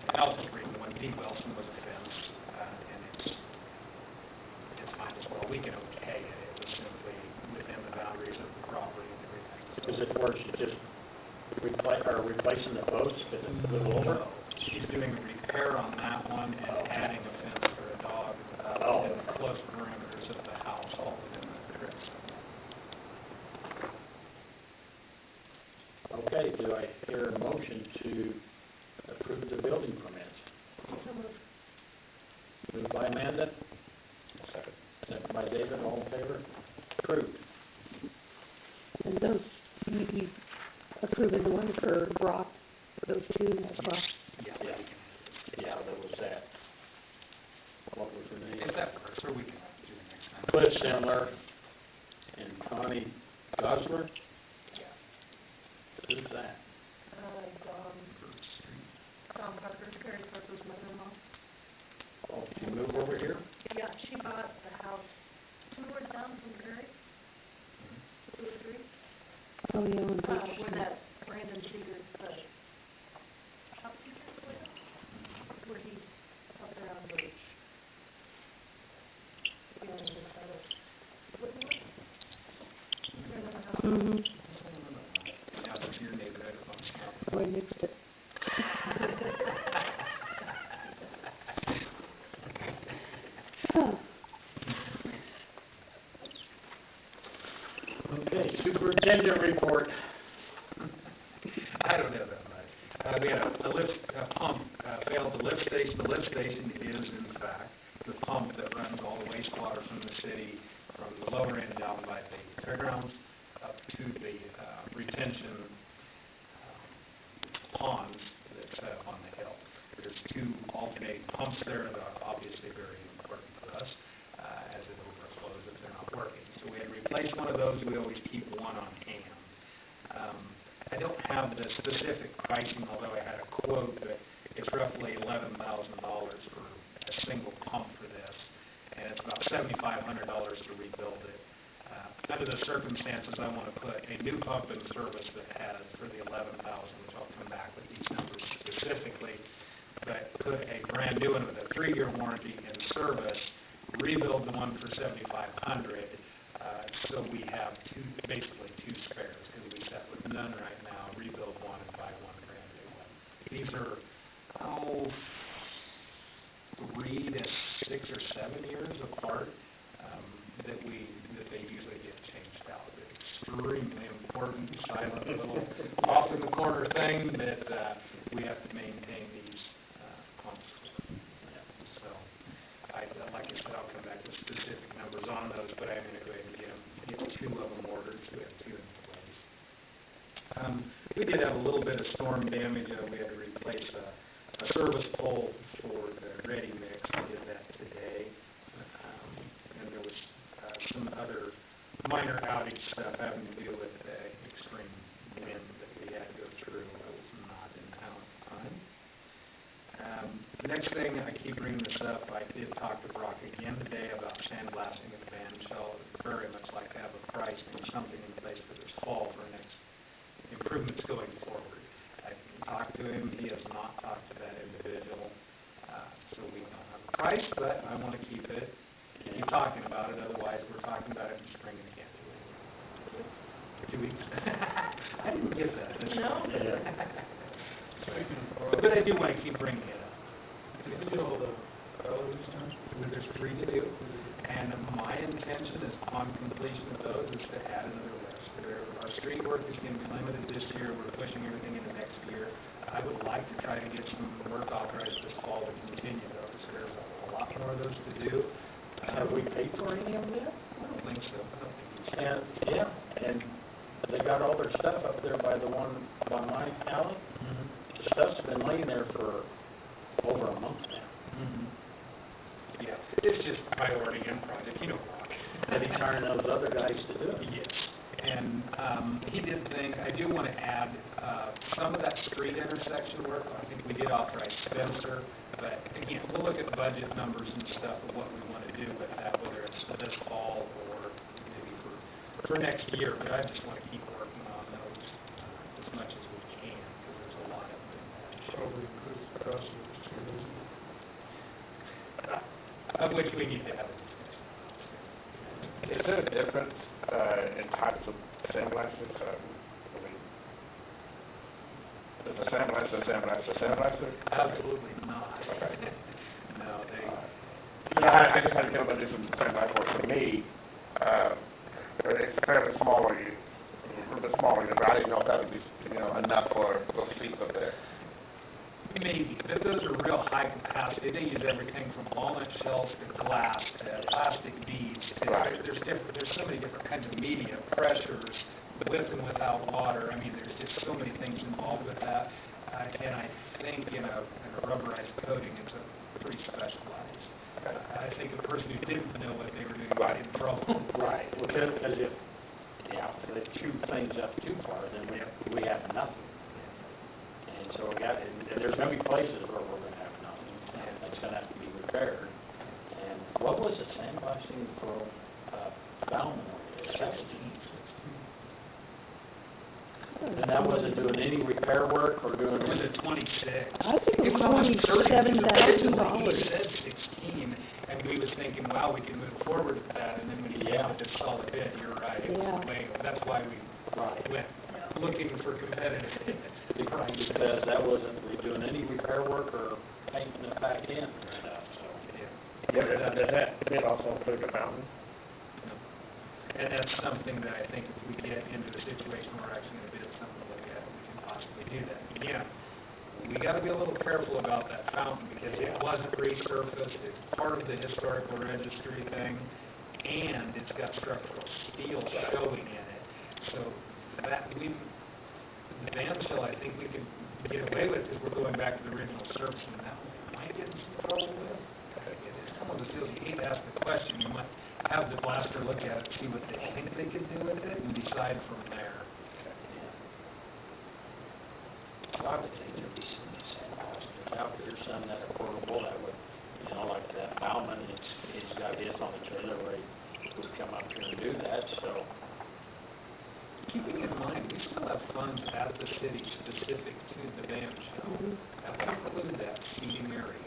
and I'll just read one. Dee Wilson was a fence, and it's fine as well. We can okay it. It was simply within the boundaries of the property and everything. Is it where she's just replacing the posts, because it's a little over? No, she's doing a repair on that one and adding a fence for a dog Oh. in the close perimeters of the house, all within the cribs. Okay, do I hear a motion to approve the building permits? So moved. Moved by Amanda, Second. seconded by David, all in favor? Approved. And those, you approving the one for Brock, for those 2 as well? Yeah. Yeah, that was that. What was her name? If that works, or we can do it next time. Cliff Sedler and Connie Gosler? Yeah. Who's that? Dawn Parker, Carrie Parker's mother-in-law. Oh, she moved over here? Yeah, she bought the house 2 doors down from Carrie. 2 or 3. Oh, yeah, on Where Beach. that Brandon Seeger, the shop teacher, where he's up there on the beach. You know, just out of Whitmore. Remember how- Mm-hmm. Now that's your neighborhood. Oh, I mixed it. Oh, Okay, superintendent report. I don't have that much. We had a lift, a pump failed the lift station. The lift station is, in fact, the pump that runs all the wastewater from the city, from the lower end down by the fairgrounds up to the retention ponds that's on the hill. There's 2 alternating pumps there that are obviously very important to us as it overflows if they're not working. So we had to replace one of those. We always keep one on hand. I don't have the specific pricing, although I had a quote that it's roughly $11,000 for a single pump for this, and it's about $7,500 to rebuild it. Under the circumstances, I want to put a new pump in service that has, for the $11,000, which I'll come back with these numbers specifically, but put a brand new one with a 3-year warranty in service, rebuild the one for $7,500, so we have basically 2 spares, because we set with none right now, rebuild one and buy one brand new one. These are, 3 to 6 or 7 years apart. that they usually get changed out. They're extremely important, silent little off in the corner thing that we have to maintain these pumps for. So, like I said, I'll come back with specific numbers on those, but I'm going to go ahead and get 2 of them ordered, so we have 2 in place. We did have a little bit of storm damage. We had to replace a service pole for the Ready Mix. We did that today. And there was some other minor outage stuff having to do with the extreme wind that we had to go through. I was not in town at the time. The next thing, I keep bringing this up, I did talk to Brock again today about sandblasting in the band shell. I would very much like to have a price and something in place for this fall for next improvements going forward. I talked to him. He has not talked to that individual. So we don't have a price, but I want to keep it. Keep talking about it. Otherwise, we're talking about it in spring and can't do it. 2 weeks. I didn't get that. No? But I do want to keep bringing it up. You know, There's 3 to do. And my intention is, upon completion of those, is to add another list. Our street work is going to be limited this year. We're pushing everything into next year. I would like to try to get some work authorized this fall to continue those. There's a lot more of those to do. Have we paid for any of them yet? I don't think so. I don't think we should. And, yeah, and they got all their stuff up there by the one by my alley. The stuff's been laying there for over a month now. Yeah, it's just priority and project, you know. That he's hiring those other guys to do it. Yes, and he did think, I do want to add some of that street intersection work. I think we did authorize Spencer, but again, we'll look at budget numbers and stuff of what we want to do with that, whether it's this fall or maybe for next year. But I just want to keep working on those as much as we can, because there's a lot of them. probably includes the cost of the street, isn't it? Of which we need to have a discussion. Is there a difference in types of sandblasters? Is a sandblaster a sandblaster a sandblaster? Absolutely not. Okay. No, I just had to come up with some sandblast work for me. It's fairly small, a little bit smaller, but I didn't know if that would be enough for those seats up there. maybe, but those are real high capacity. They use everything from walnut shells to glass to plastic beads. Right. There's so many different kinds of media, pressures, with and without water. I mean, there's just so many things involved with that. And I think in a rubberized coating, it's pretty specialized. I think a person who didn't know what they were doing got in trouble. Right, because if they chew things up too far, then we have nothing. And so and there's going to be places where we're going to have nothing, and it's going to have to be repaired. And what was the sandblasting for Bauman? 16. And that wasn't doing any repair work or doing It was any... at 26. I think it was almost 30. $27,000. He said 16, and we was thinking, wow, we can move forward with that. And then when you get with this solid bid, you're right. It was way, that's why we went looking for competitive prices. Because that wasn't doing any repair work or painting it back in. So, Does that bid also include the fountain? And that's something that I think if we get into a situation where we're actually going to bid something like that, we can possibly do that. Again, we got to be a little careful about that fountain because it wasn't resurfaced. It's part of the historical registry thing, and it's got structural steel showing in it. So that the band shell, I think we could get away with because we're going back to the original surface, and that might get in some trouble with. It's one of those deals, you hate to ask the question, you might have the blaster look at it, see what they think they could do with it, and decide from there. So I would think there'd be some sandblasters out there, some that are portable that would, like that Bauman, he's got his on the trailer where he would come up here and do that, so. Keeping in mind, we still have funds at the city specific to the band shell. That would include that seating area.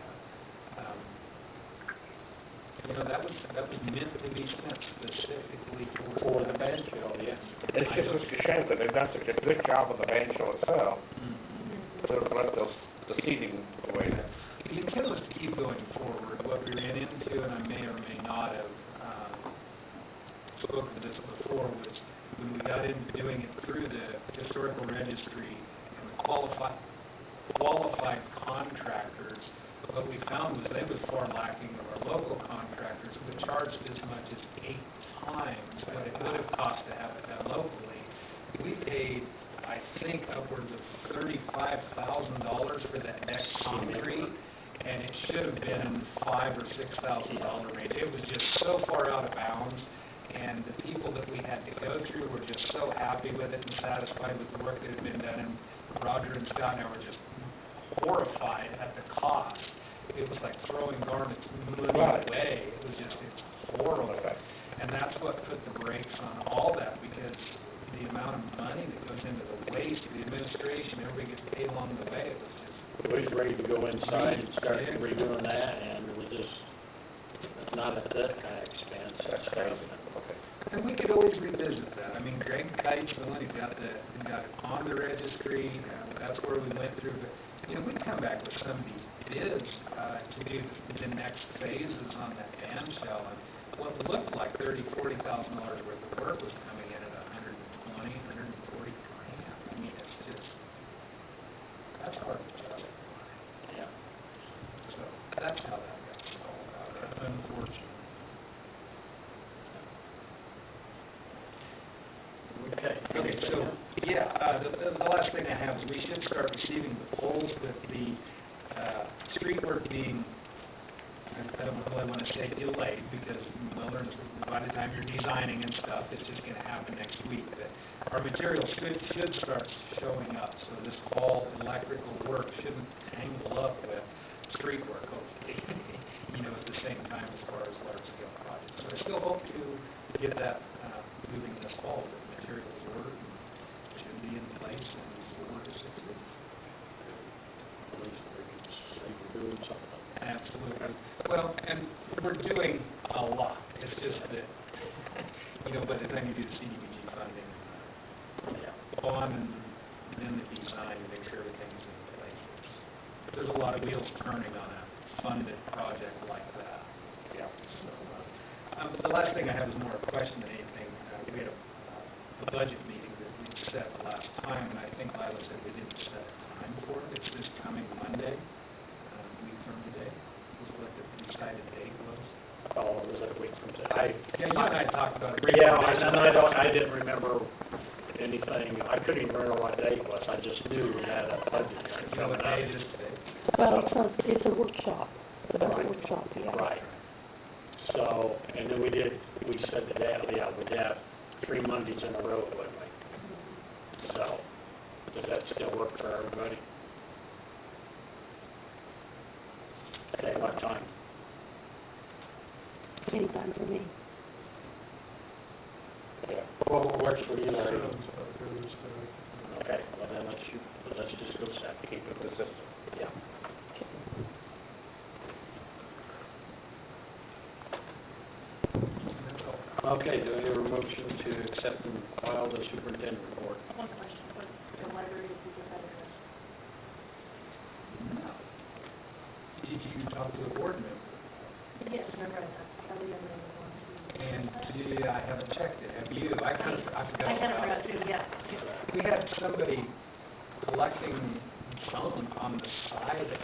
That was meant to be spent specifically For the band shell, yeah. It's just a shame that they've done such a good job of the band show itself to let the seating away. The intent was to keep going forward. What we ran into, and I may or may not have spoke to this before, was when we got into doing it through the historical registry and the qualified contractors, what we found was they was far lacking of our local contractors who had charged as much as 8 times what it would have cost to have it done locally. We paid, I think, upwards of $35,000 for that next concrete, and it should have been $5,000 or $6,000 range. It was just so far out of bounds, and the people that we had to go through were just so happy with it and satisfied with the work that had been done, and Roger and Scott and I were just horrified at the cost. It was like throwing garnets money away. It was just, it's horrible. And that's what put the brakes on all that, because the amount of money that goes into the waste, the administration, everybody gets paid along the way. It was just... We was ready to go inside and start redoing that, and it was just not at that kind of expense. That's crazy. And we could always revisit that. I mean, Greg Kite's the one who got it on the registry. That's where we went through. But, you know, we come back with some of these bids to do the next phases on that dam shell. And what looked like $30,000, $40,000 worth of work was coming in at $120,000, $140,000. I mean, it's just, that's hard to justify. Yeah. So that's how that got stalled out, unfortunately. Okay, so, yeah, the last thing I have is we should start receiving the polls with the street work being, I don't really want to say delayed, because by the time you're designing and stuff, it's just going to happen next week. But our materials should start showing up, so this fall electrical work shouldn't tangle up with street work, hopefully, at the same time as far as large-scale projects. So I still hope to get that moving this fall, but materials ordered should be in place in 4 to 6 weeks. At least we're doing something. Absolutely. Well, and we're doing a lot. It's just that, by the time you do the CDBG funding, bond and then the design, make sure everything's in place. There's a lot of wheels turning on a funded project like that. Yeah. So, the last thing I have is more a question than anything. We had a budget meeting that we set last time, and I think Lila said we didn't set a time for it. It's this coming Monday, a week from today, was what the decided date was. Oh, was it a week from today? Yeah, you and I talked about it. Yeah, I didn't remember anything. I couldn't even remember what day it was. I just knew we had a budget. You know what day it is today? Well, it's a workshop, the budget workshop, yeah. Right. So, and then we said that, we'd have 3 Mondays in a row, wouldn't we? So, does that still work for everybody? Okay, what time? Anytime for me. Yeah. What works for you, Larry? Thursday. Okay, well then let's just go set, keep it consistent. Yeah. Okay, do I hear a motion to accept and file the superintendent report? One question, what the library would be the better address? No. Did you talk to a board member? Yes, remember I the other one. And I haven't checked it. Have you? I forgot I kind of about forgot it. too, yeah. We had somebody collecting junk on the side of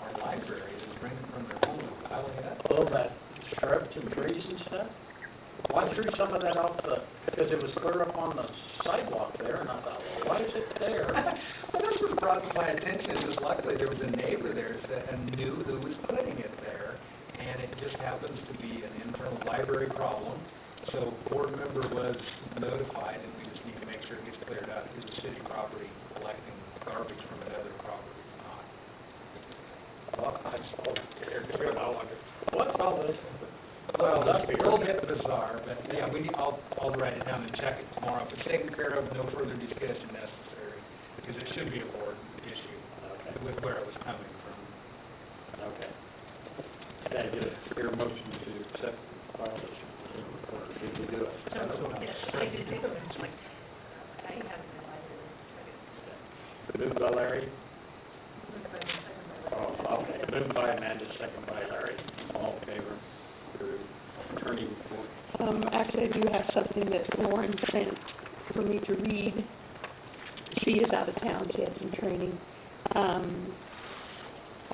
our library that was bringing from their home and piling it up. Oh, that shrubs and trees and stuff? Well, I threw some of that off because it was clear up on the sidewalk there, and I thought, well, why is it there? Well, that's what brought to my attention, is luckily there was a neighbor there that knew who was putting it there, and it just happens to be an internal library problem. So board member was notified, and we just need to make sure it gets cleared out, because the city property collecting garbage from another property is not. Well, I saw it there, too, and I wondered, what's all this? Well, that's a little bit bizarre, but yeah, I'll write it down and check it tomorrow. If it's taken care of, no further discussion necessary, because it should be a board issue with where it was coming from. Okay. Okay, do your motion to accept and file the superintendent report. Did we do it? Yes, I did too. It's like, I have the library. Moved by Larry? Moved by me, second by Larry. Oh, okay. Moved by Amanda, second by Larry. All in favor? Approved. Attorney report. Actually, I do have something that Lauren sent for me to read. She is out of town. She had some training.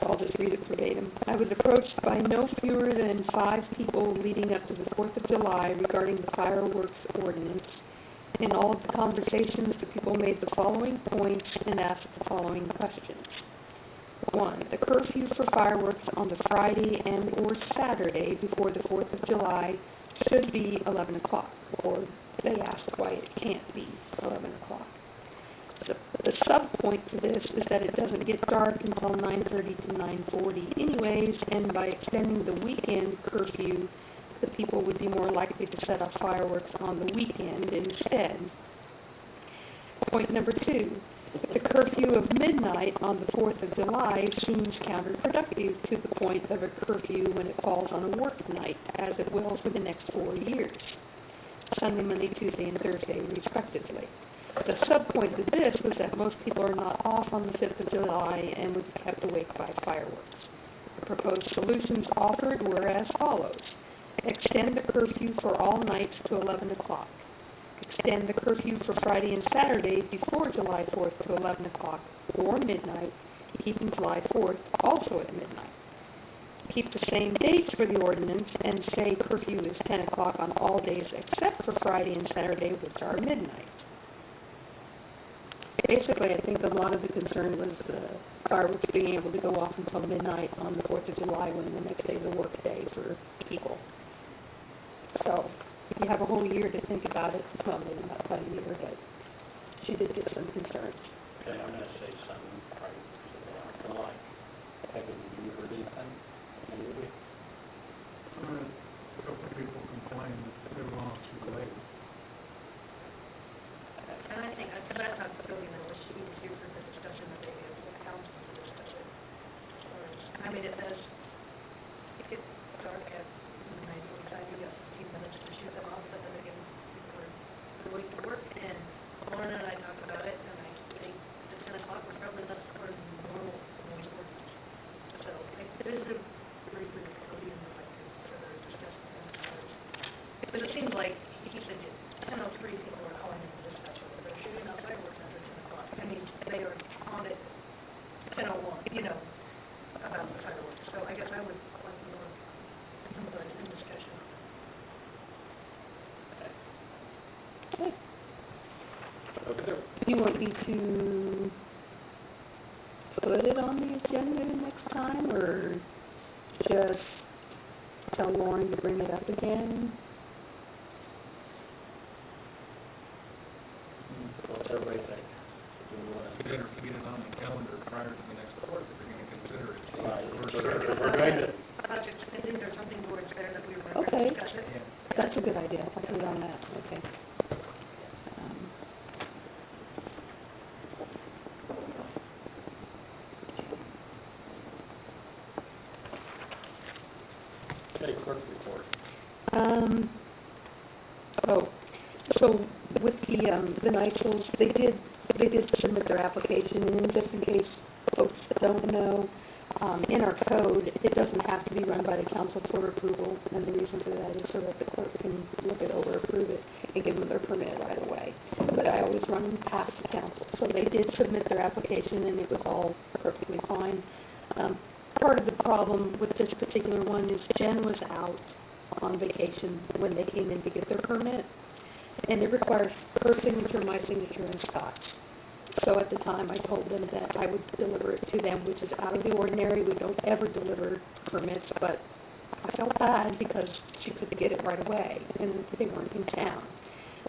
I'll just read it verbatim. I was approached by no fewer than 5 people leading up to the 4th of July regarding the fireworks ordinance. In all of the conversations, the people made the following points and asked the following questions. 1. The curfew for fireworks on the Friday and or Saturday before the 4th of July should be 11 o'clock, or they asked why it can't be 11 o'clock. The sub-point to this is that it doesn't get dark until 9:30 to 9:40 anyways, and by extending the weekend curfew, the people would be more likely to set off fireworks on the weekend instead. Point number 2. The curfew of midnight on the 4th of July seems counterproductive to the point of a curfew when it falls on a work night, as it will for the next 4 years, Sunday, Monday, Tuesday, and Thursday, respectively. The sub-point to this was that most people are not off on the 5th of July and would be kept awake by fireworks. The proposed solutions offered were as follows. Extend the curfew for all nights to 11 o'clock. Extend the curfew for Friday and Saturday before July 4th to 11 o'clock or midnight, keeping July 4th also at midnight. Keep the same dates for the ordinance and say curfew is 10 o'clock on all days except for Friday and Saturday, which are midnight. Basically, I think a lot of the concern was the fireworks being able to go off until midnight on the 4th of July when the next day is a work day for people. So, you have a whole year to think about it. Well, maybe not quite a year, but she did get some concerns. Okay, I'm going to say something right to the light. Have you heard anything? Anybody? A couple of people complained that they were on too late. And I think, because I thought the building was easier for the discussion that they had with council to discuss it. I mean, it does get dark at 9:45, you got 15 minutes to shoot them off, but then again, people are going to work, and Lauren and I talked about it, and I think the 10 o'clock was probably less for normal noise ordinance. So, it is a briefly the podium would like to further discuss that. Because it seems like, he said, 10:03 people are calling in for dispatch, they're shooting off fireworks after 10 o'clock. I mean, they are on it 10:01, about the fireworks. So I guess I would like more input and discussion. Okay. Do you want me to put it on the agenda next time, or just tell Lauren to bring it up again? What's everybody think? Get it on the calendar prior to the next court, if you're going to consider it. Right. For sure. We're going to, Budget spending, there's something towards there that we were Okay. going to discuss it. That's a good idea. I'll put it on that. Okay. okay, clerk report. So with the NICHLs, they did submit their application, and just in case folks don't know, in our code, it doesn't have to be run by the council for approval, and the reason for that is so that the clerk can look it over, approve it, and give them their permit right away. But I always run them past the council. So they did submit their application, and it was all perfectly fine. Part of the problem with this particular one is Jen was out on vacation when they came in to get their permit, and it requires her signature, my signature, and Scott's. So at the time, I told them that I would deliver it to them, which is out of the ordinary. We don't ever deliver permits, but I felt bad because she couldn't get it right away, and they weren't in town.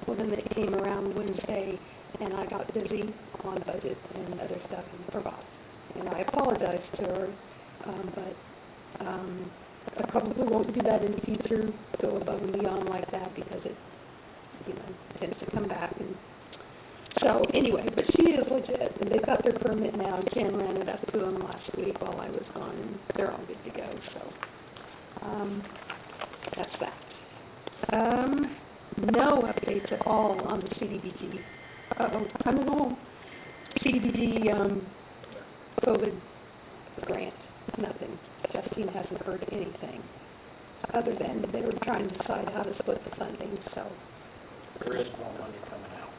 Well, then it came around Wednesday, and I got busy on budget and other stuff and forgot. And I apologized to her, but I probably won't do that in the future, go above and beyond like that, because it, tends to come back. And so anyway, but she is legit, and they've got their permit now. Jen ran it up to them last week while I was gone, and they're all good to go. So that's that. No updates at all on the CDBG. I'm at home. CDBG COVID grant. Nothing. Justine hasn't heard anything. other than they were trying to decide how to split the funding, so There is more money coming out.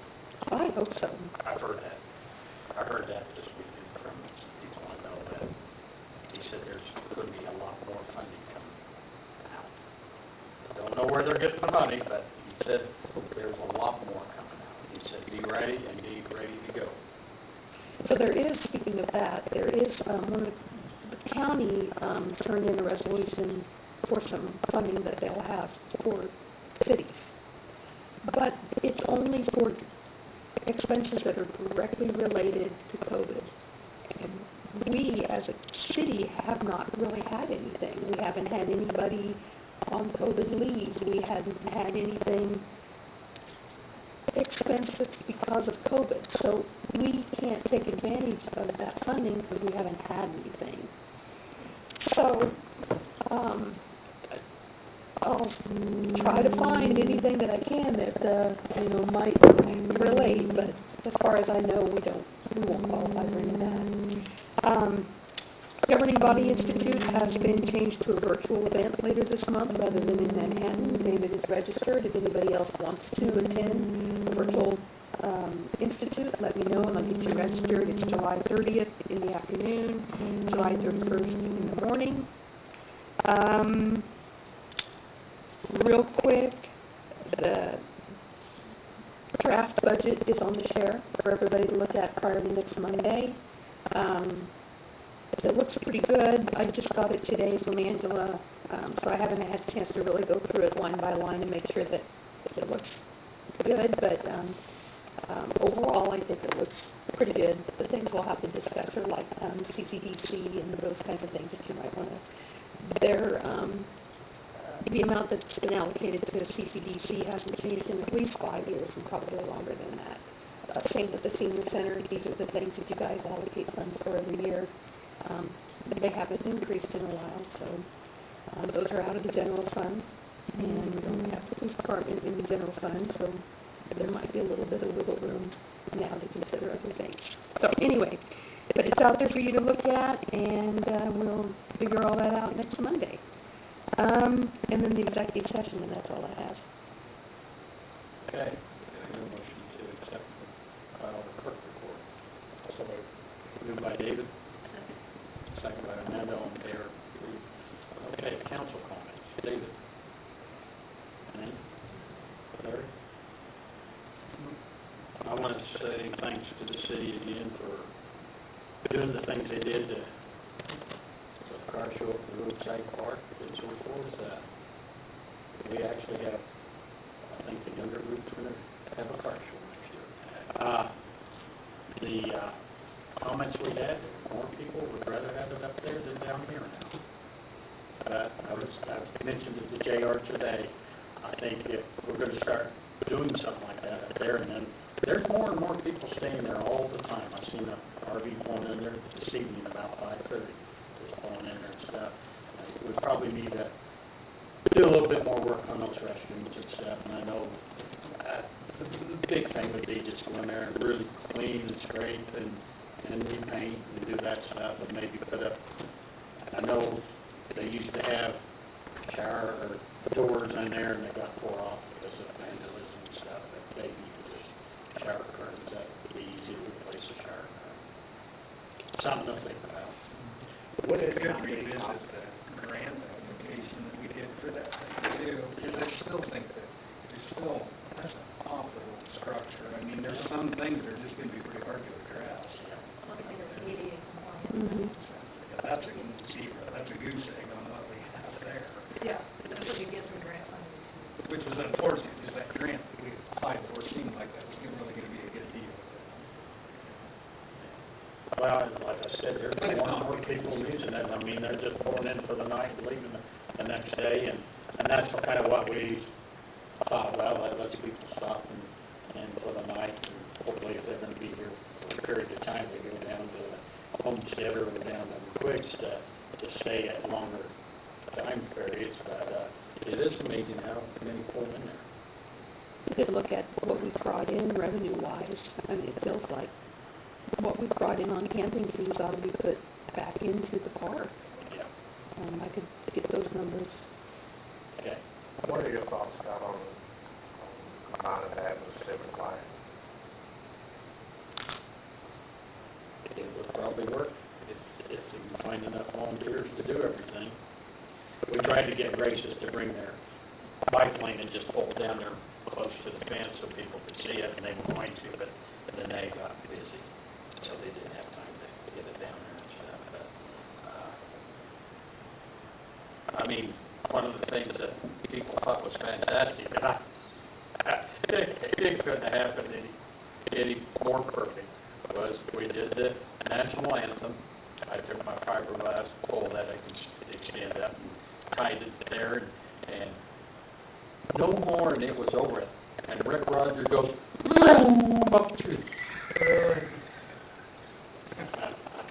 I hope so. I've heard that. I heard that this weekend from people I know that he said there's going to be a lot more funding coming out. Don't know where they're getting the money, but he said there's a lot more coming out. He said be ready and be ready to go. So there is, speaking of that, there is, one of the county turned in a resolution for some funding that they'll have for cities. But it's only for expenses that are directly related to COVID. And we, as a city, have not really had anything. We haven't had anybody on COVID leave. We haven't had anything expensive because of COVID. So we can't take advantage of that funding because we haven't had anything. So I'll try to find anything that I can that might relate, but as far as I know, we won't qualify for any of that. Governing Body Institute has been changed to a virtual event later this month rather than in Manhattan. David is registered. If anybody else wants to attend a virtual institute, let me know and I'll get you registered. It's July 30th in the afternoon, July 31st in the morning. Real quick, the draft budget is on the share for everybody to look at prior to next Monday. It looks pretty good. I just got it today from Angela, so I haven't had a chance to really go through it line by line and make sure that it looks good, but overall I think it looks pretty good. The things we'll have to discuss are like CCDC and those kinds of things that you might want to... The amount that's been allocated to CCDC hasn't changed in at least 5 years and probably longer than that. Same with the senior center. These are the things that you guys allocate funds for every year. They haven't increased in a while, so those are out of the general fund, and we don't have the police department in the general fund, so there might be a little bit of wiggle room now to consider other things. So anyway, but it's out there for you to look at, and we'll figure all that out next Monday. And then the executive session, and that's all I have. Okay. Your motion to accept the clerk report. So moved by David. Second by Amanda on favor. Okay, council comments. David. Any? Larry? I want to say thanks to the city again for doing the things they did to the car show at the roadside park and so forth. We actually have, I think the younger group's going to have a car show next year. The comments we had, more people would rather have it up there than down here now. I mentioned it to JR today. I think if we're going to start doing something like that up there, and then there's more and more people staying there all the time. I've seen an RV pulling in there this evening about 5:30. Just pulling in there and stuff. We probably need to do a little bit more work on those restrooms and stuff. And I know the big thing would be just go in there and really clean and scrape and repaint and do that stuff, and maybe put up. I know they used to have shower or doors in there, and they got tore off because of vandalism and stuff. But maybe you could just shower curtains. That would be easy to replace a shower curtain. Something to think about. What it could revisit the grant application that we did for that thing too, because I still think that that's an awful old structure. I mean, there's some things that are just going to be pretty hard to address. Mm-hmm. That's a zebra. That's a goose egg on what we have there. Yeah, that's what you get from grant funding. Which was unfortunate, because that grant that we applied for seemed like that was really going to be a good deal. Well, like I said, there's more and more people using it. I mean, they're just pulling in for the night and leaving the next day, and that's kind of what we thought. Well, let's people stop and for the night, and hopefully if they're going to be here for a period of time, they go down to the Homestead or go down to Quicks to stay at longer time periods. But it is amazing how many pull in there. You could look at what we brought in revenue-wise. I mean, it feels like what we brought in on camping fees ought to be put back into the park. Yeah. I could get those numbers Okay. What are your thoughts, Scott, on combining that with civic life? It would probably work if you can find enough volunteers to do everything. We tried to get Graces to bring their biplane and just pull it down there close to the fence so people could see it, and they were going to, but then they got busy, so they didn't have time to get it down there and stuff. But, I mean, one of the things that people thought was fantastic, and it couldn't have happened any more perfect, was we did the national anthem. I took my fiberglass pole that I could extend up and tied it there, and no more, and it was over. And Rick Rogers goes, up through,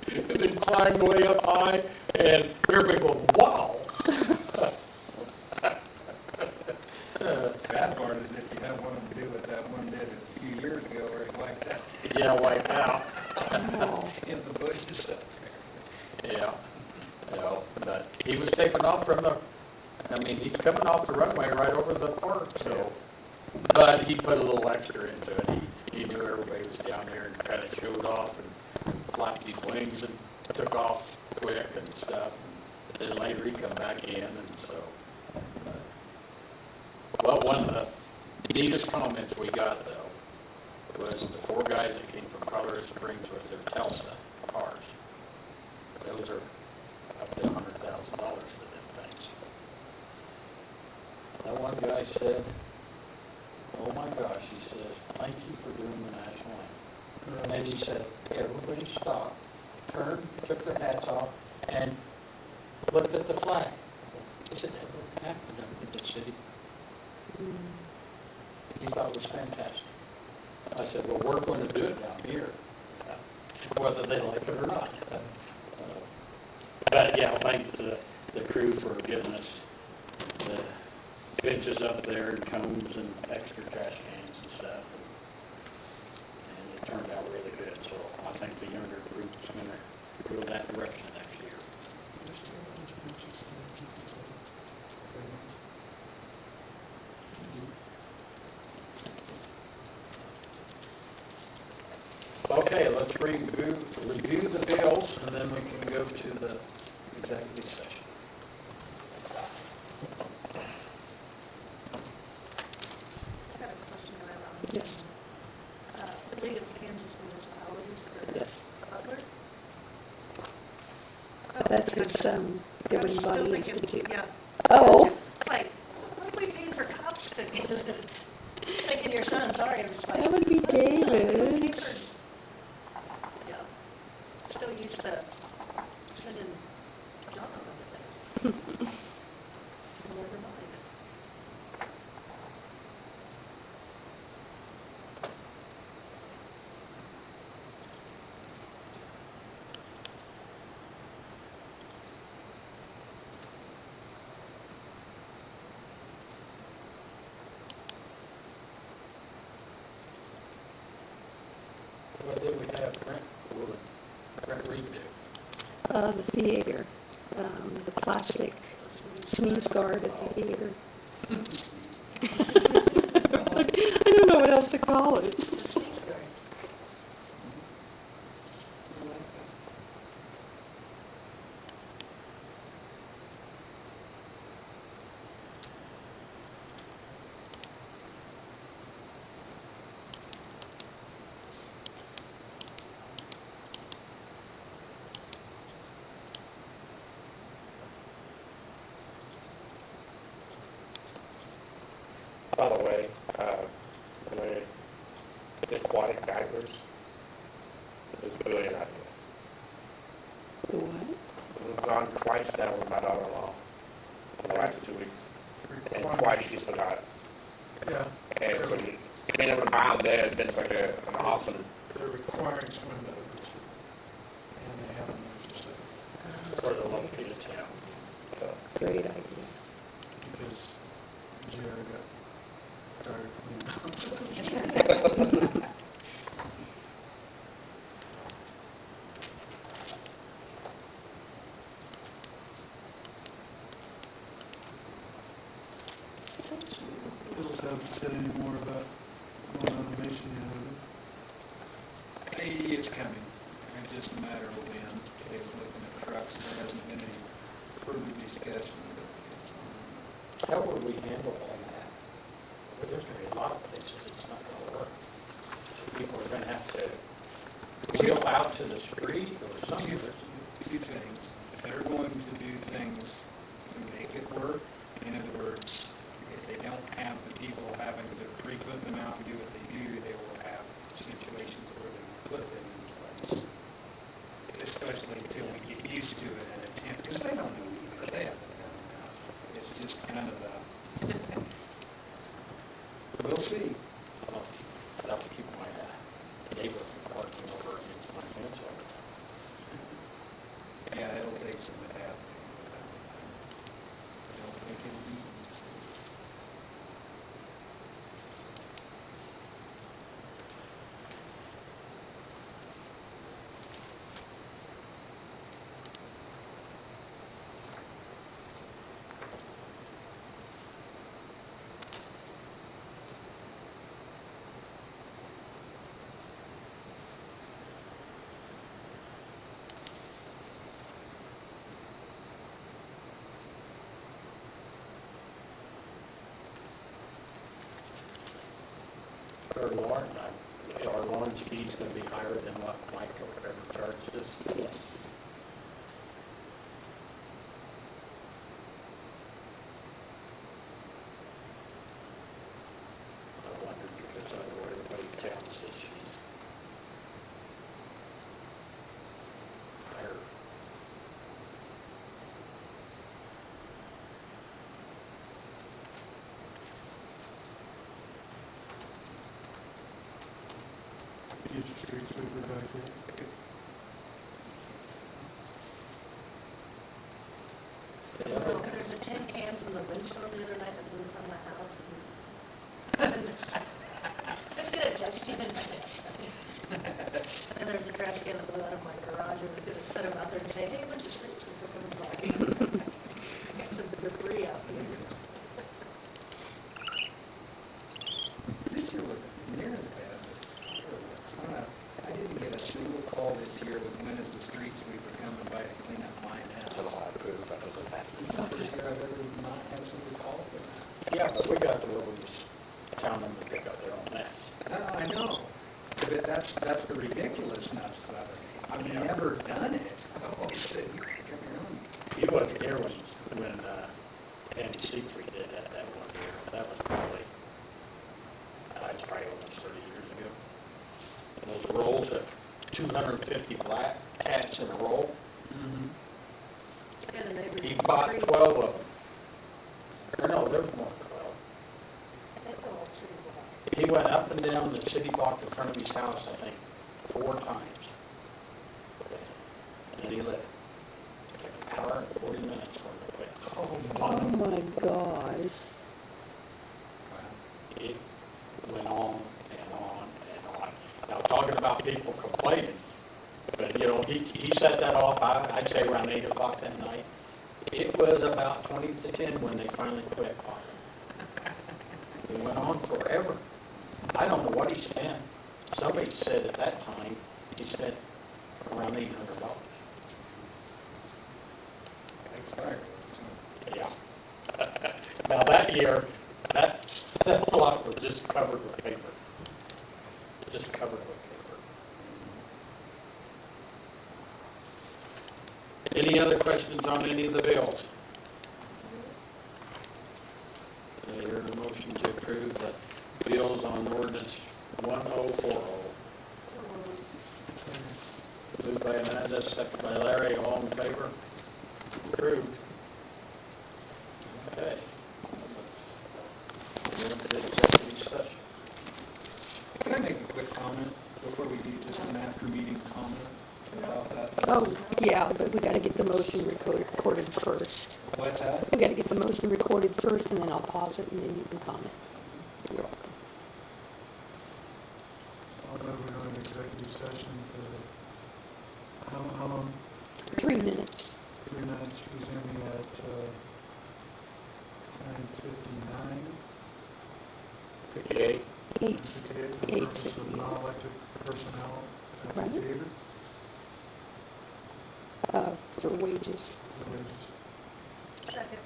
and then climbed way up high, and everybody goes, wow. Bad part is if you have one to do what that one did a few years ago where he wiped out. Yeah, wiped out. In the bushes up there. Yeah. Well, but he was taking off from the, I mean, he's coming off the runway right over the park, so. But he put a little extra into it. He knew everybody was down there and kind of showed off and flapped his wings and took off quick and stuff. And then later he come back in, and so. Well, one of the neatest comments we got, though, was the 4 guys that came from Colorado Springs with their Telsa cars. Those are up to $100,000 for them things. That one guy said, oh my gosh, he says, thank you for doing the national anthem. And he said, everybody stopped, turned, took their hats off, and looked at the flag. He said, that wouldn't happen up in the city. He thought it was fantastic. I said, well, we're going to do it down here, whether they like it or not. But yeah, thank the crew for giving us the benches up there and cones and extra trash cans and stuff. And it turned out really good. So I think the younger group's going to go that direction next year. Okay, let's review the bills, and then we can go to the executive session. I got a question around. Yes. The League of Kansas Municipalities for Yes. Butler. That's his, Governing I was Body still thinking, Institute. yeah. Oh. It's like, what are we paying for cops to, thinking your son, sorry, I'm just like. That would be David. Yeah. Still used to spending John on other things. Never mind. What did we have Brent Reed do? The theater, the plastic sneeze guard at the theater. I don't know what else to call it. By the way, the aquatic divers is a brilliant idea. The what? We've gone twice now with my daughter-in-law in the last 2 weeks, and twice she's forgot. Yeah. And so being able to buy them there has been such an awesome. They're requiring swim divers, and they have them there for For the located town. Great idea. because Jared got tired of cleaning up. said any more about going on the mission yet, have they? It's coming. It's just a matter of when. Okay, we're looking at trucks. There hasn't been any further discussion, but it's on. How will we handle all that? Well, there's going to be a lot of places it's not going to work. So people are going to have to wheel out to the street or something. Two things. They're going to do things to make it work. In other words, if they don't have the people having to frequent them out to do what they do, they will have situations where they put them in place. Especially until we get used to it and attempt, because they don't know either. They haven't done enough. It's just kind of a, we'll see. I'll have to keep my neighbor from parking over against my fence all the time. Yeah, it'll take some adapting. I don't think it'll be easy. Our launch fee's going to be higher than what Mike ever charges. Yes. I wonder because I know everybody counts that she's higher. Get your street sweeper back here. Well, there's a tin can from the windstorm the other night that blew from the house. And it's going to text you in a minute. And there's a trash can that blew out of my garage. I was going to set him out there and say, hey, a bunch of street sweeper coming by. Got some debris out there. This year wasn't near as bad, but I didn't get a single call this year with when is the street sweeper coming by to clean up my house. That's a lot of food because of that. It's the first year I've ever not had somebody call for that. Yeah, but we got the rules telling them to pick up their own mess. I know, but that's the ridiculousness of it. I've never done it. I've always said, you pick up your own. You wasn't here when Andy Siegfried did that one year. That was probably almost 30 years ago. And those rolls of 250 black cats in a roll, And the neighbors he on the bought street, 12 of them. Or no, there was more than 12. they go all street block. He went up and down the city block in front of his house, I think, 4 times. And he lit. It took an hour and 40 minutes for him to quit. Oh my gosh. It went on and on and on. Now, talking about people complaining, but, you know, he set that off, I'd say around 8 o'clock that night. It was about 20 to 10 when they finally quit. It went on forever. I don't know what he spent. Somebody said at that time, he spent around $800. That's right. Yeah. Now, that year, that block was just covered with paper. Just covered with paper. Any other questions on any of the bills? I hear the motion to approve the bills on ordinance 1040. Moved by Amanda, second by Larry, all in favor? Approved. Okay. We're into the executive session. Can I make a quick comment before we do just an after-meeting comment about that? Oh, yeah, but we gotta get the motion recorded first. What's that? We gotta get the motion recorded first, and then I'll pause it, and then you can comment. You're welcome. I'll go over to an executive session for, how long? 3 minutes. 3 minutes, resuming at 9:59. 8, $8 for 8.58. non-elected personnel at Right. the theater, For wages. the wages. Second.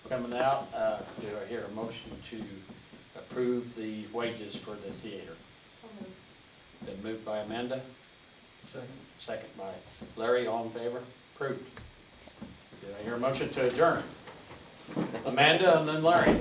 Coming out, do I hear a motion to approve the wages for the theater? Been moved by Amanda, Second. second by Larry, all in favor? Approved. Do I hear a motion to adjourn? Amanda and then Larry.